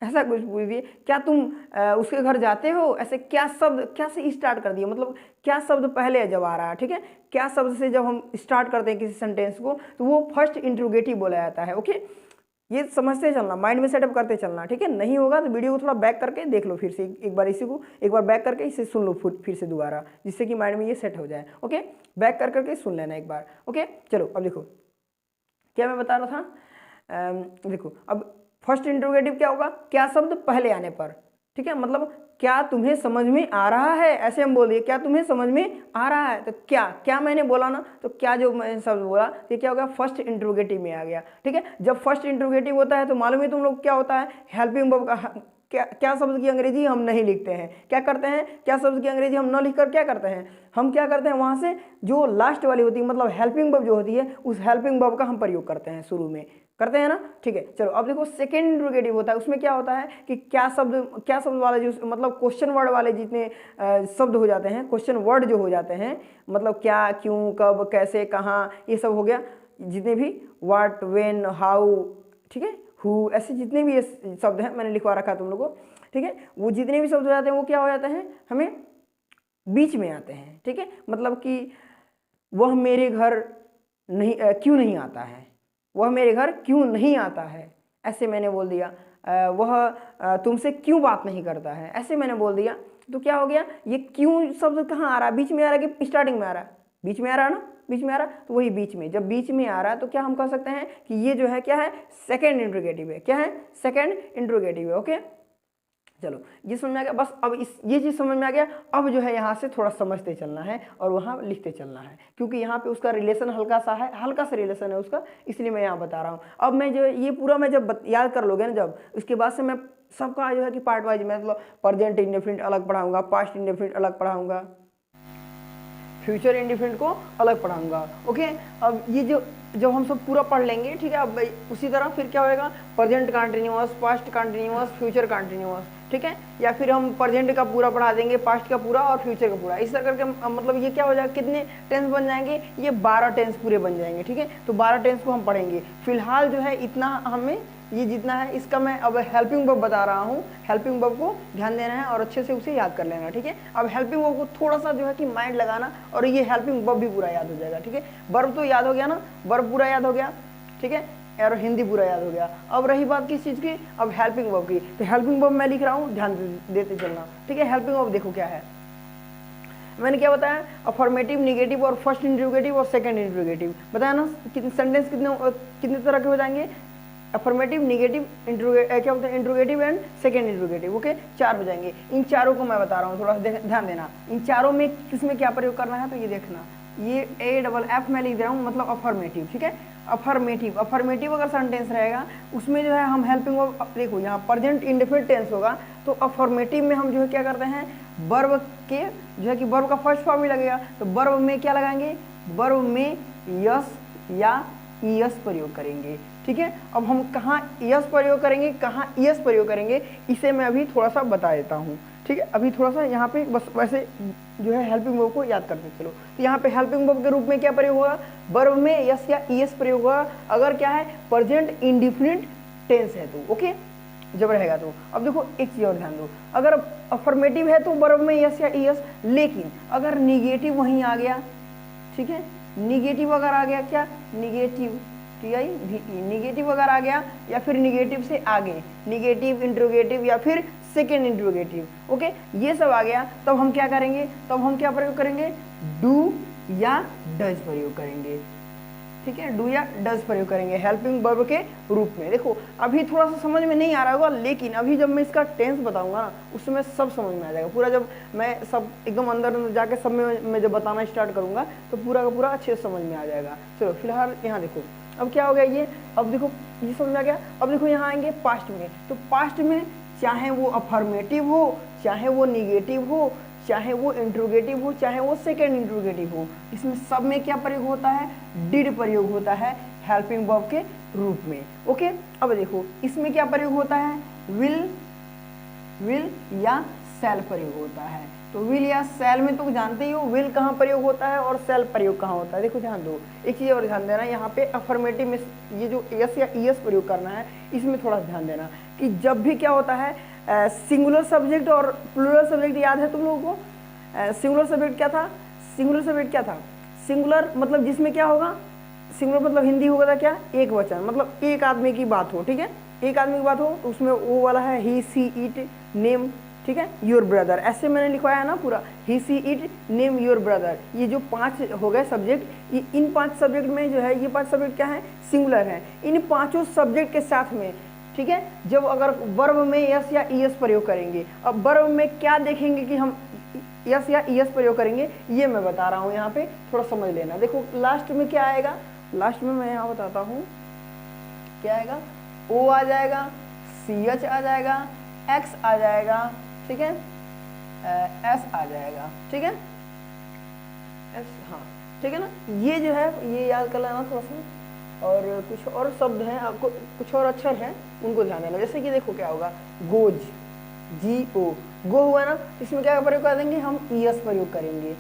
ऐसा कुछ पूछ दिए, क्या तुम उसके घर जाते हो, ऐसे क्या शब्द, क्या से स्टार्ट कर दिए, मतलब क्या शब्द पहले जब आ रहा है। ठीक है, क्या शब्द से जब हम स्टार्ट करते हैं किसी सेंटेंस को तो वो फर्स्ट इंट्रोगेटिव बोला जाता है। ओके, ये समझते चलना, माइंड में सेटअप करते चलना। ठीक है, नहीं होगा तो वीडियो को थोड़ा बैक करके देख लो, फिर से एक बार इसी को एक बार बैक करके इसे सुन लो फिर से दोबारा, जिससे कि माइंड में ये सेट हो जाए। ओके, बैक कर करके सुन लेना एक बार। ओके, चलो अब देखो क्या मैं बता रहा था। देखो अब फर्स्ट इंट्रोगेटिव क्या होगा, क्या शब्द पहले आने पर। ठीक है, मतलब क्या तुम्हें समझ में आ रहा है, ऐसे हम बोलिए, क्या तुम्हें समझ में आ रहा है, तो क्या मैंने बोला ना, तो क्या जो मैंने शब्द बोला ये क्या होगा, फर्स्ट इंट्रोगेटिव में आ गया। ठीक है, जब फर्स्ट इंट्रोगेटिव होता है तो मालूम है तुम लोग क्या होता है, हेल्पिंग वर्ब का क्या शब्द की अंग्रेजी हम नहीं लिखते हैं, क्या करते हैं, क्या शब्द की अंग्रेजी हम न लिखकर क्या करते हैं, हम क्या करते हैं, वहां से जो लास्ट वाली होती है, मतलब हेल्पिंग वर्ब जो होती है, उस हेल्पिंग वर्ब का हम प्रयोग करते हैं, शुरू में करते हैं ना। ठीक है, चलो अब देखो सेकेंड इंट्रोगेटिव होता है, उसमें क्या होता है कि क्या शब्द वाले जो मतलब क्वेश्चन वर्ड वाले जितने शब्द हो जाते हैं, क्वेश्चन वर्ड जो हो जाते हैं, मतलब क्या, क्यों, कब, कैसे, कहाँ, ये सब हो गया, जितने भी व्हाट, व्हेन, हाउ, ठीक है, हु, ऐसे जितने भी ये शब्द हैं मैंने लिखवा रखा है तुम लोगों को। ठीक है, वो जितने भी शब्द हो जाते हैं वो क्या हो जाते हैं, हमें बीच में आते हैं। ठीक है, मतलब कि वह मेरे घर नहीं क्यों नहीं आता है, वह मेरे घर क्यों नहीं आता है, ऐसे मैंने बोल दिया। वह तुमसे क्यों बात नहीं करता है, ऐसे मैंने बोल दिया। तो क्या हो गया, ये क्यों शब्द कहाँ आ रहा है, बीच में आ रहा है कि स्टार्टिंग में आ रहा है, बीच में आ रहा है ना, बीच में आ रहा है, तो वही बीच में, जब बीच में आ रहा है तो क्या हम कह सकते हैं कि ये जो है क्या है, सेकेंड इंट्रोगेटिव है। क्या है, सेकेंड इंट्रोगेटिव है। ओके, चलो ये समझ में आ गया। बस अब ये चीज़ समझ में आ गया। अब जो है यहाँ से थोड़ा समझते चलना है और वहाँ लिखते चलना है, क्योंकि यहाँ पे उसका रिलेशन हल्का सा है, हल्का सा रिलेशन है उसका, इसलिए मैं यहाँ बता रहा हूँ। अब मैं जो ये पूरा मैं जब याद कर लोगे ना, जब उसके बाद से मैं सबका जो है कि पार्ट वाइज मतलब प्रेजेंट इंडेफिनिट अलग पढ़ाऊंगा, पास्ट इंडेफिनिट अलग पढ़ाऊंगा, फ्यूचर इंडेफिनिट को अलग पढ़ाऊंगा। ओके, अब ये जो जब हम सब पूरा पढ़ लेंगे, ठीक है, अब उसी तरह फिर क्या होएगा, present continuous, past continuous, future continuous, ठीक है, या फिर हम प्रेजेंट का पूरा पढ़ा देंगे, पास्ट का पूरा और फ्यूचर का पूरा, इस तरह करके मतलब ये क्या हो जाएगा, कितने टेंस बन जाएंगे, ये 12 टेंस पूरे बन जाएंगे। ठीक है, तो 12 टेंस को हम पढ़ेंगे। फिलहाल जो है इतना हमें ये जितना है इसका मैं अब हेल्पिंग वर्ब बता रहा हूँ। हेल्पिंग वर्ब को ध्यान देना है और अच्छे से उसे याद कर लेना। ठीक है, अब हेल्पिंग वर्ब को थोड़ा सा जो है कि माइंड लगाना और ये हेल्पिंग वर्ब भी पूरा याद हो जाएगा। ठीक है, वर्ब तो याद हो गया ना, वर्ब पूरा याद हो गया, ठीक है, और हिंदी पूरा याद हो गया। अब रही बात किस चीज़ की, अब हेल्पिंग वर्ब की। तो हेल्पिंग वर्ब मैं लिख रहा हूँ, ध्यान देते चलना। ठीक है, हेल्पिंग वर्ब देखो क्या है, मैंने क्या बताया, अफर्मेटिव, निगेटिव और फर्स्ट इंट्रोगेटिव और सेकंड इंट्रोगेटिव बताया ना। सेंटेंस कितने तरह के हो जाएंगे, अफर्मेटिव, निगेटिव, क्या बोलते हैं, interrogative and second interrogative. Okay, 4 हो जाएंगे। इन चारों को मैं बता रहा हूँ, थोड़ा ध्यान देना। इन चारों में किसमें क्या प्रयोग करना है, तो ये देखना, ये AFF मैं लिख रहा हूँ, मतलब अफर्मेटिव। ठीक है, अफर्मेटिव, अफर्मेटिव अगर सेंटेंस रहेगा उसमें जो है हम हेल्पिंग वर्ब, देखो यहाँ प्रेजेंट इंडेफिनिट टेंस होगा, तो अफर्मेटिव में हम जो है क्या करते हैं, वर्ब के जो है कि वर्ब का फर्स्ट फॉर्म ही लगेगा, तो वर्ब में क्या लगाएंगे, वर्ब में यस या ईएस प्रयोग करेंगे। ठीक है, अब हम कहाँ यस प्रयोग करेंगे, कहाँ ईएस प्रयोग करेंगे, इसे मैं अभी थोड़ा सा बता देता हूँ। ठीक है, अभी थोड़ा सा यहाँ पे बस वैसे जो है हेल्पिंग वर्ब को याद करते चलो। तो यहाँ पे हेल्पिंग वर्ब के रूप में क्या प्रयोग होगा, वर्ब में यस या ईएस प्रयोग होगा अगर क्या है, प्रेजेंट इंडेफिनिट टेंस है तो। ओके, जब रहेगा तो। अब देखो एक चीज और ध्यान दो, अगर अफर्मेटिव है तो वर्ब में यस या ईएस, लेकिन अगर निगेटिव वहीं आ गया, ठीक है, निगेटिव अगर आ गया, क्या निगेटिव, निगेटिव अगर आ गया, या फिर निगेटिव से आगे निगेटिव, इंट्रोगेटिव या फिर सेकेंड इंट्रोगेटिव, ओके, ये सब आ गया, तब हम क्या करेंगे, तब हम क्या प्रयोग करेंगे, डू या डज प्रयोग करेंगे। ठीक है, डू या डज प्रयोग करेंगे हेल्पिंग वर्ब के रूप में। देखो अभी थोड़ा सा समझ में नहीं आ रहा होगा, लेकिन अभी जब मैं इसका टेंस बताऊंगा ना, उसमें सब समझ में आ जाएगा पूरा। जब मैं सब एकदम अंदर जाके सब में मैं जब बताना स्टार्ट करूंगा तो पूरा का पूरा अच्छे से समझ में आ जाएगा। चलो फिलहाल यहाँ देखो, अब क्या हो गया ये, अब देखो ये समझ में आ गया। अब देखो यहाँ आएंगे पास्ट में, तो पास्ट में चाहे वो अफर्मेटिव हो, चाहे वो निगेटिव हो, चाहे वो इंट्रोगेटिव हो, चाहे वो सेकेंड इंट्रोगेटिव हो, इसमें सब में क्या प्रयोग होता है, डिड प्रयोग होता है हेल्पिंग वर्ब के रूप में। ओके, अब देखो इसमें क्या प्रयोग होता है, विल या सेल प्रयोग होता है। तो विल या सेल में तो जानते ही हो विल कहाँ प्रयोग होता है और सेल प्रयोग कहाँ होता है। देखो ध्यान दो, एक चीज और ध्यान देना, यहाँ पे अफर्मेटिव में ये जो यस या ईएस प्रयोग करना है, इसमें थोड़ा ध्यान देना कि जब भी क्या होता है, सिंगुलर सब्जेक्ट और प्लूरल सब्जेक्ट याद है तुम लोगों को। सिंगुलर सब्जेक्ट क्या था, सिंगुलर सब्जेक्ट क्या था, सिंगुलर मतलब जिसमें क्या होगा, सिंगुलर मतलब हिंदी होगा था क्या, एक वचन, मतलब एक आदमी की बात हो। ठीक है, एक आदमी की बात हो तो उसमें वो वाला है ही, सी, इट, नेम, ठीक है, योर ब्रदर, ऐसे मैंने लिखवाया है ना पूरा, ही, see, it, name, your brother. ये जो 5 हो गए सब्जेक्ट, इन 5 सब्जेक्ट में जो है, ये 5 सब्जेक्ट क्या है, सिंगुलर है। इन 5 सब्जेक्ट के साथ में, ठीक है, जब अगर वर्ब में यस या ईएस प्रयोग करेंगे, अब वर्ब में क्या देखेंगे कि हम यस या ईएस प्रयोग करेंगे, ये मैं बता रहा हूँ, यहाँ पे थोड़ा समझ लेना। देखो लास्ट में क्या आएगा, लास्ट में मैं यहाँ बताता हूँ क्या आएगा, ओ आ जाएगा, CH आ जाएगा, एक्स आ जाएगा, ठीक है, एस आ जाएगा, ठीक है, एस, हाँ ठीक है ना। ये जो है ये याद कर लेना थोड़ा सा, और कुछ और शब्द हैं, आपको कुछ और अक्षर हैं उनको ध्यान देना। जैसे कि देखो क्या होगा, गोज, GO, गो हुआ ना, इसमें क्या प्रयोग कर देंगे हम, ईएस प्रयोग करेंगे।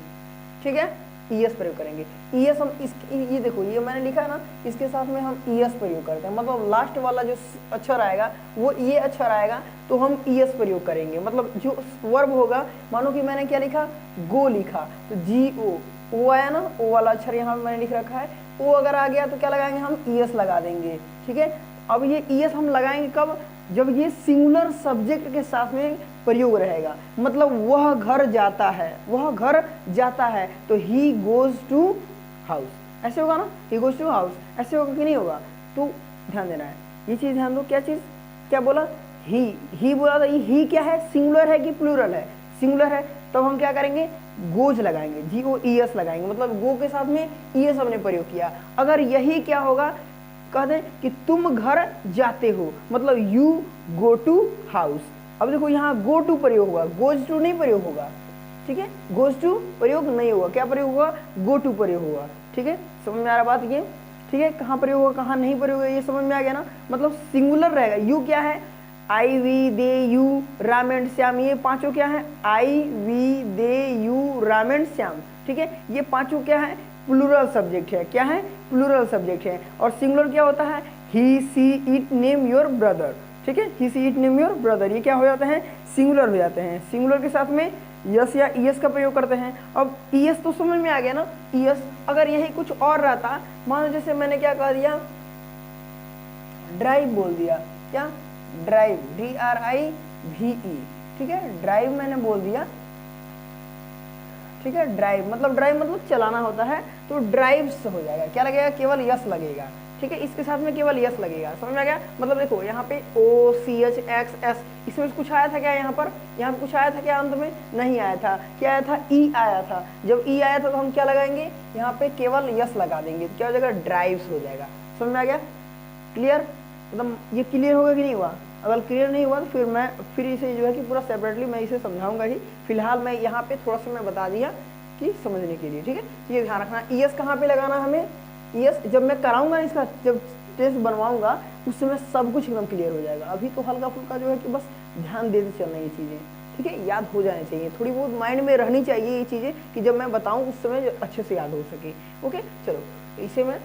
ठीक है, ईएस प्रयोग करेंगे, ईएस हम ये देखो ये मैंने लिखा है ना, इसके साथ में हम ईएस प्रयोग करते हैं, मतलब लास्ट वाला जो अक्षर आएगा वो ये अक्षर आएगा तो हम ईएस प्रयोग करेंगे। मतलब जो वर्ब होगा, मानो कि मैंने क्या लिखा, गो लिखा, तो GO, ओ आया ना, ओ वाला अक्षर यहाँ मैंने लिख रखा है, ओ अगर आ गया तो क्या लगाएंगे हम, ईएस लगा देंगे। ठीक है, अब ये ईएस हम लगाएंगे कब, जब ये सिंगुलर सब्जेक्ट के साथ में प्रयोग रहेगा, मतलब वह घर जाता है, वह घर जाता है, तो ही गोज टू हाउस, ऐसे होगा ना, ही गोज टू हाउस, ऐसे होगा कि नहीं होगा, तो ध्यान देना है, ये चीज ध्यान दो। क्या चीज, क्या बोला, ही बोला था, ही क्या है, सिंगुलर है कि प्लूरल है, सिंगुलर है, तब हम क्या करेंगे, गोज लगाएंगे, GOES लगाएंगे, मतलब गो के साथ में ES हमने प्रयोग किया। अगर यही क्या होगा, कह दें कि तुम घर जाते हो, मतलब यू गो टू हाउस। अब देखो यहाँ गो टू प्रयोग होगा, गोज टू नहीं प्रयोग होगा, ठीक है, गोज टू प्रयोग नहीं होगा, क्या प्रयोग होगा, गो टू प्रयोग होगा, ठीक है, समझ में आ रहा बात ये, ठीक है, कहाँ प्रयोग होगा कहाँ नहीं प्रयोग होगा, ये समझ में आ गया ना, मतलब सिंगुलर रहेगा। यू क्या है, I V D U Ram and Shyam, ये पांचों क्या है, I V D U Ram and Shyam, ठीक है, ये पांचों क्या है, प्लूरल सब्जेक्ट है, क्या है, प्लूरल सब्जेक्ट है। और सिंगुलर क्या होता है, he see it name your brother, ठीक है, he see it name your brother, ये क्या हो जाते हैं, सिंगुलर हो जाते हैं। सिंगुलर के साथ में यस या ईएस का प्रयोग करते हैं। अब ईएस तो समझ में आ गया ना, ईएस अगर यही कुछ और रहता, मान लो जैसे मैंने क्या कह दिया, ड्राइव बोल दिया, क्या, ड्राइव, DRIVE, ठीक है, ड्राइव मैंने बोल दिया, ठीक है, ड्राइव मतलब चलाना होता है, तो ड्राइव्स हो जाएगा, क्या लगेगा, केवल यस लगेगा, ठीक है, इसके साथ में केवल यस लगेगा, समझ में आ गया। मतलब देखो यहाँ पे OCHXS, इसमें कुछ आया था क्या, यहाँ पर कुछ आया था क्या, अंत में नहीं आया था, क्या आया था, ई आया था। जब ई आया था तो हम क्या लगाएंगे, यहाँ पे केवल यस लगा देंगे, क्या हो जाएगा, ड्राइव्स हो जाएगा, समझ में आ गया, क्लियर, मतलब ये क्लियर होगा कि नहीं हुआ। अगर क्लियर नहीं हुआ तो फिर इसे जो है कि पूरा सेपरेटली मैं इसे समझाऊंगा ही, फिलहाल मैं यहाँ पे थोड़ा सा मैं बता दिया कि समझने के लिए, ठीक है, ये ध्यान रखना। ईएस कहाँ पे लगाना हमें, ईएस जब मैं कराऊंगा इसका, जब टेस्ट बनवाऊंगा उस समय सब कुछ एकदम क्लियर हो जाएगा। अभी तो हल्का फुल्का जो है कि बस ध्यान देते चलना ये चीज़ें, ठीक है, याद हो जानी चाहिए, थोड़ी बहुत माइंड में रहनी चाहिए ये चीज़ें, कि जब मैं बताऊँ उस समय अच्छे से याद हो सके। ओके, चलो इसे मैं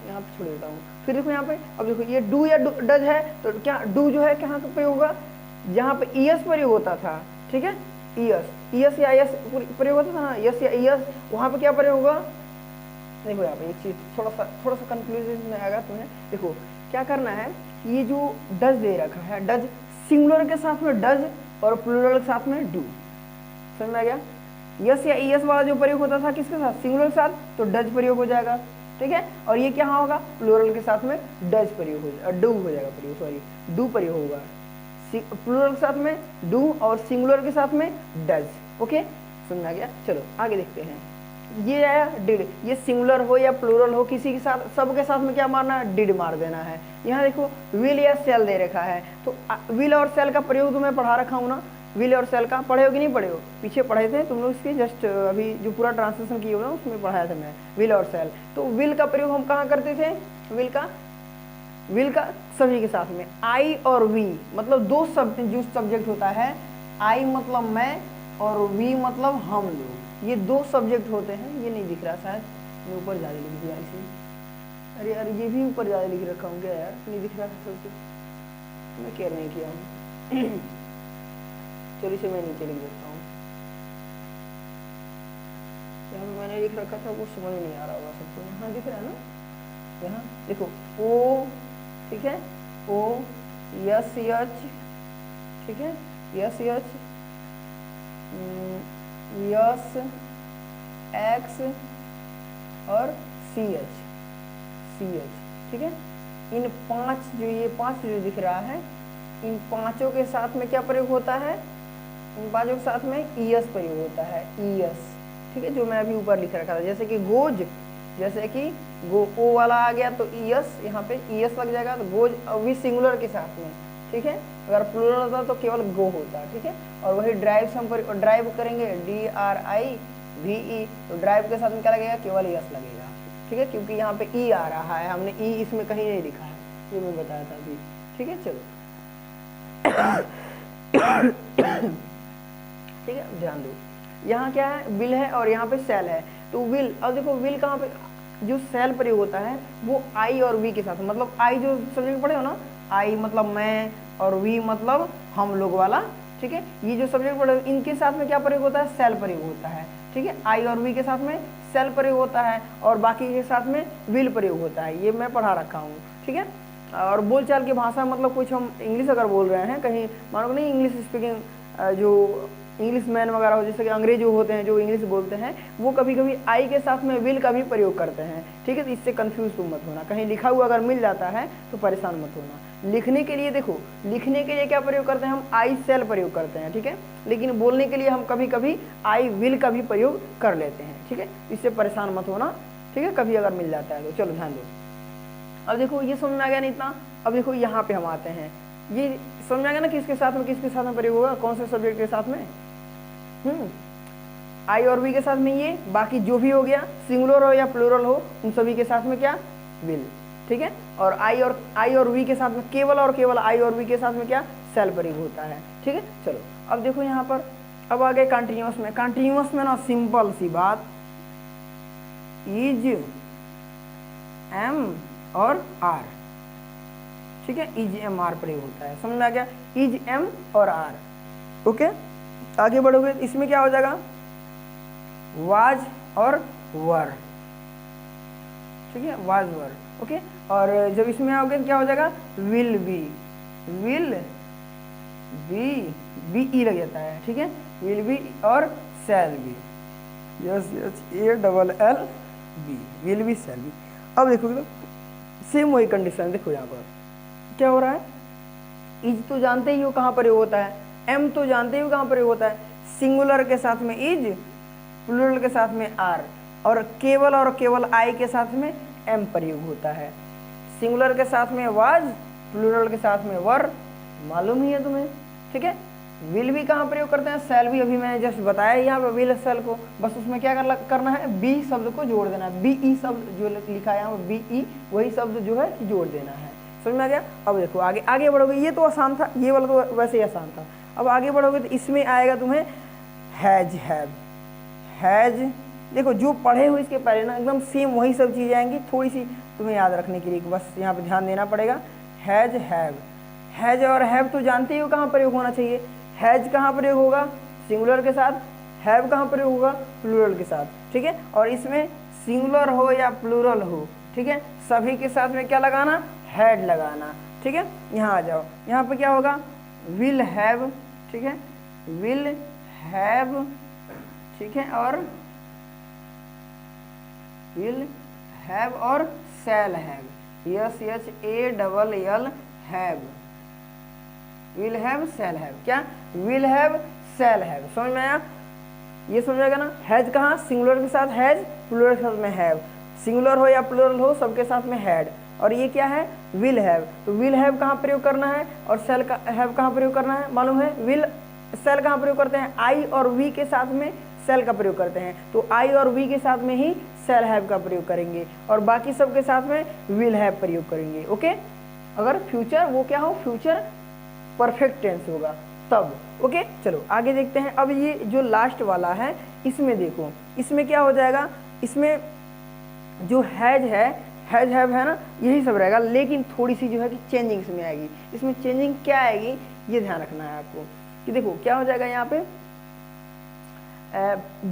यहाँ पे छोड़ देता हूँ। फिर देखो यहाँ पे, अब देखो ये डू या डज है, तो क्या डू जो है कहाँ पे प्रयोग होगा, जहाँ पे ईएस प्रयोग होता था, ठीक है, ईएस या एस प्रयोग होता था ना, यस या ईएस, वहाँ पे क्या प्रयोग होगा। देखो यहाँ पे एक चीज थोड़ा सा कंफ्यूजन में आएगा तुम्हें। देखो क्या करना है, ये जो डज दे रखा है, डज सिंगुलर के साथ में डज और प्लूरल के साथ में डू, समझ में आ गया। यस या ईएस वाला जो प्रयोग होता था किसके साथ, सिंगुलर के साथ, तो डज प्रयोग हो जाएगा, ठीक है। और ये क्या होगा, प्लूरल के साथ में डज प्रयोग हो जाएगा, डू हो जाएगा प्रयोग, सॉरी डू प्रयोग होगा, प्लूरल के साथ में डू और सिंगुलर के साथ में डज। ओके, समझ आ गया। चलो आगे देखते हैं। ये आया डिड, ये सिंगुलर हो या प्लूरल हो, किसी के साथ, सबके साथ में क्या मारना है, डिड मार देना है। यहाँ देखो विल या सेल दे रखा है, तो विल और सेल का प्रयोग तो मैं पढ़ा रखा हूँ ना, विल और सेल का पढ़े हो कि नहीं पढ़े हो, पीछे पढ़े थे तुम लोग, इसके जस्ट अभी जो पूरा ट्रांसलेशन किए हो ना उसमें पढ़ाया था मैं, विल और सेल। तो विल का प्रयोग हम कहाँ करते थे, विल का सभी के साथ में, आई और वी मतलब दो जो सब्जेक्ट होता है, आई मतलब मैं और वी मतलब हम लोग, ये दो सब्जेक्ट होते हैं। ये नहीं दिख रहा शायद, मैं ऊपर ज़्यादा लिख दिया इसे, अरे यार ये भी ऊपर ज़्यादा लिख रखा हूँ क्या यार, नहीं दिख रहा सब, मैं केयर नहीं किया हूँ। चलो इसे मैं नीचे लिख देता हूँ, यहाँ पे मैंने लिख रखा था वो समझ नहीं आ रहा होगा सबको, यहाँ दिख रहा है ना, यहाँ देखो ओ, ठीक है, ओ यस एच, ठीक है, यस एच, यस एक्स और सी एच, ठीक है। इन पांच जो, ये पांच जो दिख रहा है, इन पांचों के साथ में क्या प्रयोग होता है, इन पांचों के साथ में ईएस प्रयोग होता है, ईएस, ठीक है, जो मैं अभी ऊपर लिख रखा था। जैसे कि गोज, जैसे कि गो, ओ वाला आ गया तो ईएस, यहाँ पे ईएस लग जाएगा, तो गोज वी सिंगुलर के साथ में, ठीक है। अगर प्लूरल होता तो केवल गो होता, ठीक है। और वही ड्राइव से हम ड्राइव करेंगे, DRIVE, तो ड्राइव के साथ में क्या लगेगा, केवल ईएस लगेगा, ठीक है, क्योंकि यहाँ पे ई आ रहा है, हमने ई इसमें कहीं नहीं लिखा है, ये मैं बताया था अभी, ठीक है। चलो ठीक है, ध्यान दो, यहाँ क्या है, विल है और यहाँ पे सेल है। तो विल, अब देखो विल कहाँ पे, जो सेल प्रयोग होता है वो आई और वी के साथ, मतलब आई जो सब्जेक्ट पढ़े हो ना, आई मतलब मैं और वी मतलब हम लोग वाला, ठीक है। ये जो सब्जेक्ट पढ़े इनके साथ में क्या प्रयोग होता है, सेल प्रयोग होता है, ठीक है। आई और वी के साथ में सेल प्रयोग होता है और बाकी के साथ में विल प्रयोग होता है, ये मैं पढ़ा रखा हूँ, ठीक है। और बोलचाल की भाषा मतलब कुछ हम इंग्लिश अगर बोल रहे हैं कहीं, मानो नहीं इंग्लिश स्पीकिंग जो इंग्लिश मैन वगैरह हो, जैसे कि अंग्रेज जो होते हैं जो इंग्लिश बोलते हैं, वो कभी कभी आई के साथ में विल का भी प्रयोग करते हैं, ठीक है। तो इससे कंफ्यूज तुम मत होना, कहीं लिखा हुआ अगर मिल जाता है तो परेशान मत होना, लिखने के लिए देखो, लिखने के लिए क्या प्रयोग करते हैं हम, आई शैल प्रयोग करते हैं, ठीक है। लेकिन बोलने के लिए हम कभी कभी आई विल का भी प्रयोग कर लेते हैं, ठीक है। इससे परेशान मत होना, ठीक है, कभी अगर मिल जाता है तो। चलो ध्यान दो, अब देखो ये समझ में आ गया नहीं इतना। अब देखो यहाँ पे हम आते हैं, ये समझ में आ गया ना किसके साथ में, किसके साथ में प्रयोग होगा, कौन से सब्जेक्ट के साथ में, आई और वी के साथ में ये, बाकी जो भी हो गया सिंगुलर हो या प्लूरल हो उन सभी के साथ में क्या, विल, ठीक है। और आई और वी के साथ में केवल और केवल आई और वी के साथ में क्या, शैल प्रयोग होता है, ठीक है। चलो अब देखो यहाँ पर, अब आ गए कंटिन्यूअस में। कंटिन्यूअस में ना सिंपल सी बात, इज एम और आर, ठीक है, इज एम आर प्रयोग होता है, समझ में आ गया, इज एम और आर, ओके। आगे बढ़ोगे इसमें क्या हो जाएगा, वाज और वर, ठीक है, वाज वर, ओके। और जब इसमें आओगे क्या हो जाएगा, विल बी, विल बी ई लग जाता है, ठीक है, विल बी और shall be, yes yes, A double L B, will be shall be. अब देखोगे तो सेम वही कंडीशन, देखो यहाँ पर क्या हो रहा है, इज तो जानते ही हो कहाँ प्रयोग होता है, एम तो जानते ही हो कहाँ प्रयोग होता है, सिंगुलर के साथ में इज, प्लूरल के साथ में आर, और केवल आई के साथ में एम प्रयोग होता है, सिंगुलर के साथ में वाज, प्लूरल के साथ में वर, मालूम ही है तुम्हें, ठीक है। विल भी कहाँ प्रयोग करते हैं, सेल भी, अभी मैंने जस्ट बताया यहाँ पे विल सेल को, बस उसमें क्या करना है, बी शब्द को जोड़ देना है, बी ई शब्द जो लिखा है यहाँ बी ई, वही शब्द जो है जोड़ देना है, समझ में आ गया। अब देखो आगे बढ़ोगे, ये तो आसान था, ये वाला तो वैसे ही आसान था। अब आगे बढ़ोगे तो इसमें आएगा तुम्हें हैज, हैव, हैज, देखो जो पढ़े हुए इसके पहले ना एकदम सेम वही सब चीज़ें आएंगी, थोड़ी सी तुम्हें याद रखने के लिए बस यहाँ पे ध्यान देना पड़ेगा। हैज, हैव, हैज और हैव तो जानते ही हो कहाँ प्रयोग होना चाहिए, हैज कहाँ प्रयोग होगा, सिंगुलर के साथ, हैव कहाँ प्रयोग होगा, प्लूरल के साथ, ठीक है। और इसमें सिंगुलर हो या प्लूरल हो, ठीक है, सभी के साथ में क्या लगाना, हैड लगाना, ठीक है। यहाँ आ जाओ, यहाँ पे क्या होगा, विल हैव, ठीक है, विल हैव, ठीक है, और विल हैव और shall have, yes yes, A double L have, will have shall have, क्या, विल हैव शैल हैव, समझ में आया, ये समझ आएगा ना। हैज कहाँ, सिंगुलर के साथ हैज, प्लूरल के साथ में हैव, सिंगुलर हो या प्लूरल हो सबके साथ में हैड, और ये क्या है, विल हैव, तो विल हैव कहाँ प्रयोग करना है और शैल का हैव कहाँ प्रयोग करना है, मालूम है, विल शैल कहाँ प्रयोग करते हैं, आई और वी के साथ में शैल का प्रयोग करते हैं, तो आई और वी के साथ में ही शैल हैव का प्रयोग करेंगे, और बाकी सब के साथ में विल हैव प्रयोग करेंगे, ओके। अगर फ्यूचर वो क्या हो, फ्यूचर परफेक्ट टेंस होगा तब, ओके। चलो आगे देखते हैं। अब ये जो लास्ट वाला है इसमें देखो, इसमें क्या हो जाएगा, इसमें जो हैज है, हैज हैव है ना, यही सब रहेगा, लेकिन थोड़ी सी जो है कि चेंजिंग इसमें आएगी। इसमें चेंजिंग क्या आएगी ये ध्यान रखना है आपको, कि देखो क्या हो जाएगा, यहाँ पे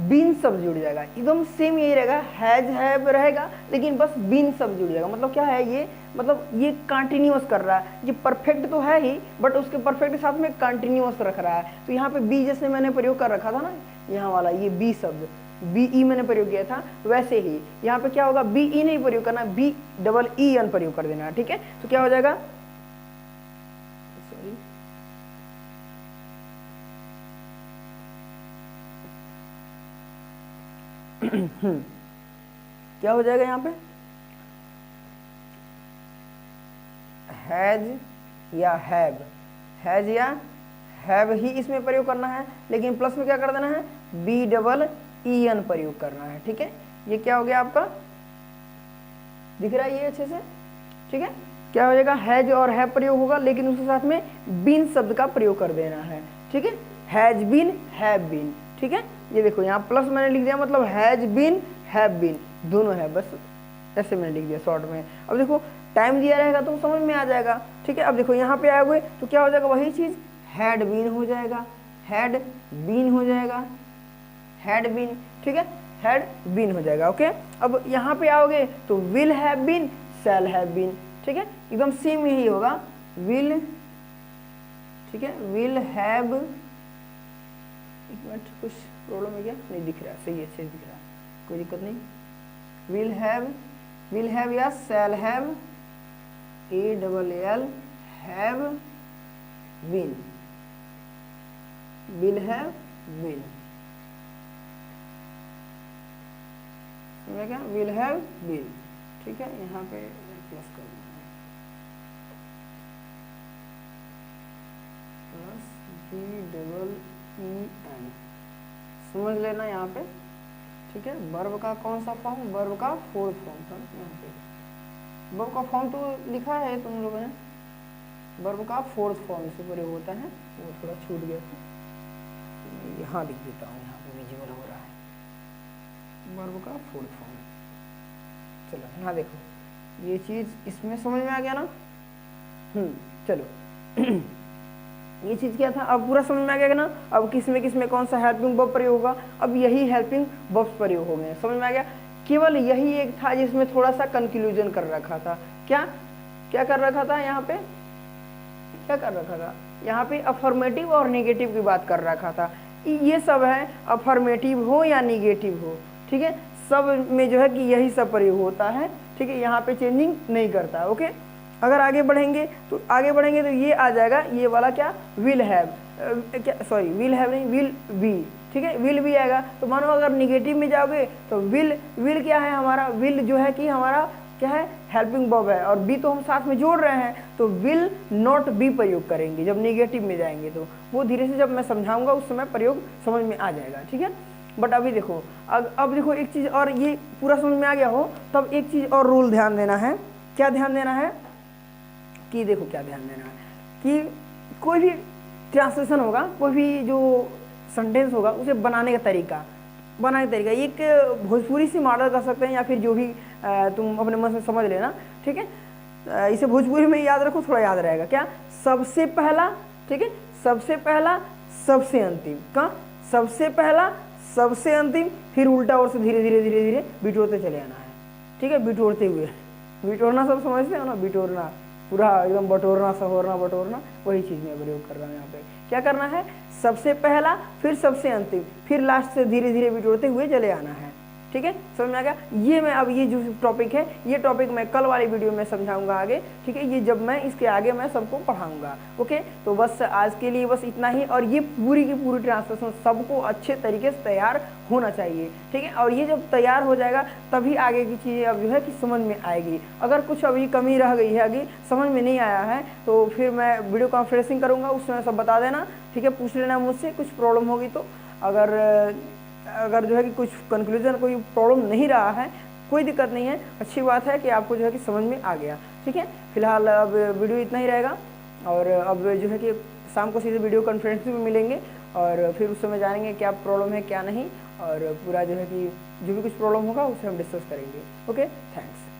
बीन शब्द जुड़ जाएगा, एकदम सेम यही रहेगा, हैज हैव रहेगा, लेकिन बस बीन शब्द जुड़ जाएगा। मतलब क्या है ये, मतलब ये कंटिन्यूअस कर रहा है, ये परफेक्ट तो है ही बट उसके परफेक्ट के साथ में कंटिन्यूअस रख रहा है। तो यहाँ पे बी जैसे मैंने प्रयोग कर रखा था ना, यहाँ वाला ये बी शब्द, बी ई मैंने प्रयोग किया था, वैसे ही यहाँ पे क्या होगा, बी ई नहीं प्रयोग करना, बी डबल ई एन प्रयोग कर देना, ठीक है। तो क्या हो जाएगा, क्या हो जाएगा यहाँ पे, हैज या हैव, हैज या हैव ही इसमें प्रयोग करना है, लेकिन प्लस में क्या कर देना है, बी डबल ई एन प्रयोग करना है, ठीक है। ये क्या हो गया आपका, दिख रहा है ये अच्छे से, ठीक है। क्या हो जाएगा, हैज और हैव प्रयोग होगा, लेकिन उसके साथ में बीन शब्द का प्रयोग कर देना है, ठीक है, हैज बीन, हैव बीन, ठीक है। ये देखो यहाँ प्लस मैंने लिख दिया, मतलब हैज बीन, हैव बीन दोनों है, बस ऐसे मैंने लिख दिया शॉर्ट में। अब देखो टाइम दिया रहेगा तो समझ में आ जाएगा, ठीक है। अब देखो यहाँ पे आए हुए तो क्या हो जाएगा, वही चीज हैड बीन हो जाएगा, हैड बीन हो जाएगा, हैड बीन, ठीक है, हैड बीन हो जाएगा, ओके। अब यहाँ पे आओगे तो will have been, shall have been, ठीक है, एकदम सेम यही होगा, विल, ठीक है, विल हैव, एक मिनट कुछ प्रॉब्लम है क्या, नहीं दिख रहा, सही अच्छे से दिख रहा, कोई दिक्कत नहीं, विल हैव या shall have, A double L have been, will have been, क्या विल हैव बीन, ठीक है। यहाँ पे प्लस कर प्लस BEEN, समझ लेना यहाँ पे, ठीक है। वर्ब का कौन सा फॉर्म, वर्ब का फोर्थ फॉर्म था यहाँ पे। वर्ब का फॉर्म तो लिखा है तुम लोगों ने, वर्ब का फोर्थ फॉर्म इससे प्रयोग होता है, वो थोड़ा छूट गया था, यहाँ लिख देता हूँ, यहाँ पे विजिबल हो रहा है वर्ब का फोर्थ फॉर्म। चलो यहाँ देखो, ये चीज इसमें समझ में आ गया ना। चलो ये चीज क्या था, अब पूरा समझ में आ गया ना। अब किस में कौन सा हेल्पिंग वर्ब प्रयोग होगा, अब यही हेल्पिंग वर्ब्स प्रयोग हो गए, समझ में आ गया। केवल यही एक था जिसमें थोड़ा सा कंक्लूजन कर रखा था। क्या क्या कर रखा था यहाँ पे, क्या कर रखा था यहाँ पे, अफर्मेटिव और नेगेटिव की बात कर रखा था। ये सब है, अफर्मेटिव हो या निगेटिव हो, ठीक है, सब में जो है कि यही सब प्रयोग होता है, ठीक है। यहाँ पे चेंजिंग नहीं करता, ओके। अगर आगे बढ़ेंगे तो ये आ जाएगा, ये वाला क्या, विल हैव, क्या सॉरी विल हैव नहीं, विल बी, ठीक है, विल भी आएगा। तो मानो अगर निगेटिव में जाओगे तो विल क्या है हमारा, विल जो है कि हमारा क्या है, हेल्पिंग वर्ब है, और बी तो हम साथ में जोड़ रहे हैं, तो विल नॉट बी प्रयोग करेंगे जब निगेटिव में जाएंगे। तो वो धीरे से जब मैं समझाऊंगा उस समय प्रयोग समझ में आ जाएगा, ठीक है। बट अभी देखो, अब देखो एक चीज़ और, ये पूरा समझ में आ गया हो तब एक चीज़ और रूल ध्यान देना है। क्या ध्यान देना है कि देखो, क्या ध्यान देना है कि कोई भी ट्रांसलेशन होगा, कोई भी जो सेंटेंस होगा, उसे बनाने का तरीका, एक भोजपुरी से मॉडल कर सकते हैं, या फिर जो भी तुम अपने मन से समझ लेना, ठीक है। इसे भोजपुरी में याद रखो, थोड़ा याद रहेगा। क्या, सबसे पहला, ठीक है, सबसे पहला सबसे अंतिम, कहाँ, सबसे पहला सबसे अंतिम, फिर उल्टा और से धीरे धीरे धीरे धीरे बिटोरते चले आना है, ठीक है। बिटोरते हुए, बिटोरना सब समझते हो ना, बिटोरना पूरा एकदम बटोरना, सहोरना, बटोरना, वही चीज़ मैं प्रयोग कर रहा हूँ यहाँ पे। क्या करना है, सबसे पहला फिर सबसे अंतिम, फिर लास्ट से धीरे धीरे बिटोरते हुए चले आना है, ठीक है। समझ में आ गया। ये मैं अब ये जो टॉपिक है, ये टॉपिक मैं कल वाली वीडियो में समझाऊंगा आगे, ठीक है। ये जब मैं इसके आगे मैं सबको पढ़ाऊंगा, ओके। तो बस आज के लिए बस इतना ही, और ये पूरी की पूरी ट्रांसलेशन सबको अच्छे तरीके से तैयार होना चाहिए, ठीक है। और ये जब तैयार हो जाएगा तभी आगे की चीज़ें अब जो है कि समझ में आएगी। अगर कुछ अभी कमी रह गई है, आगे समझ में नहीं आया है, तो फिर मैं वीडियो कॉन्फ्रेंसिंग करूँगा, उस समय सब बता देना, ठीक है। पूछ लेना मुझसे, कुछ प्रॉब्लम होगी तो। अगर जो है कि कुछ कंक्लूजन, कोई प्रॉब्लम नहीं रहा है, कोई दिक्कत नहीं है, अच्छी बात है कि आपको जो है कि समझ में आ गया, ठीक है। फिलहाल अब वीडियो इतना ही रहेगा, और अब जो है कि शाम को सीधे वीडियो कॉन्फ्रेंसिंग में मिलेंगे, और फिर उस समय जानेंगे क्या प्रॉब्लम है क्या नहीं, और पूरा जो है कि जो भी कुछ प्रॉब्लम होगा उसे हम डिस्कस करेंगे, ओके। थैंक्स।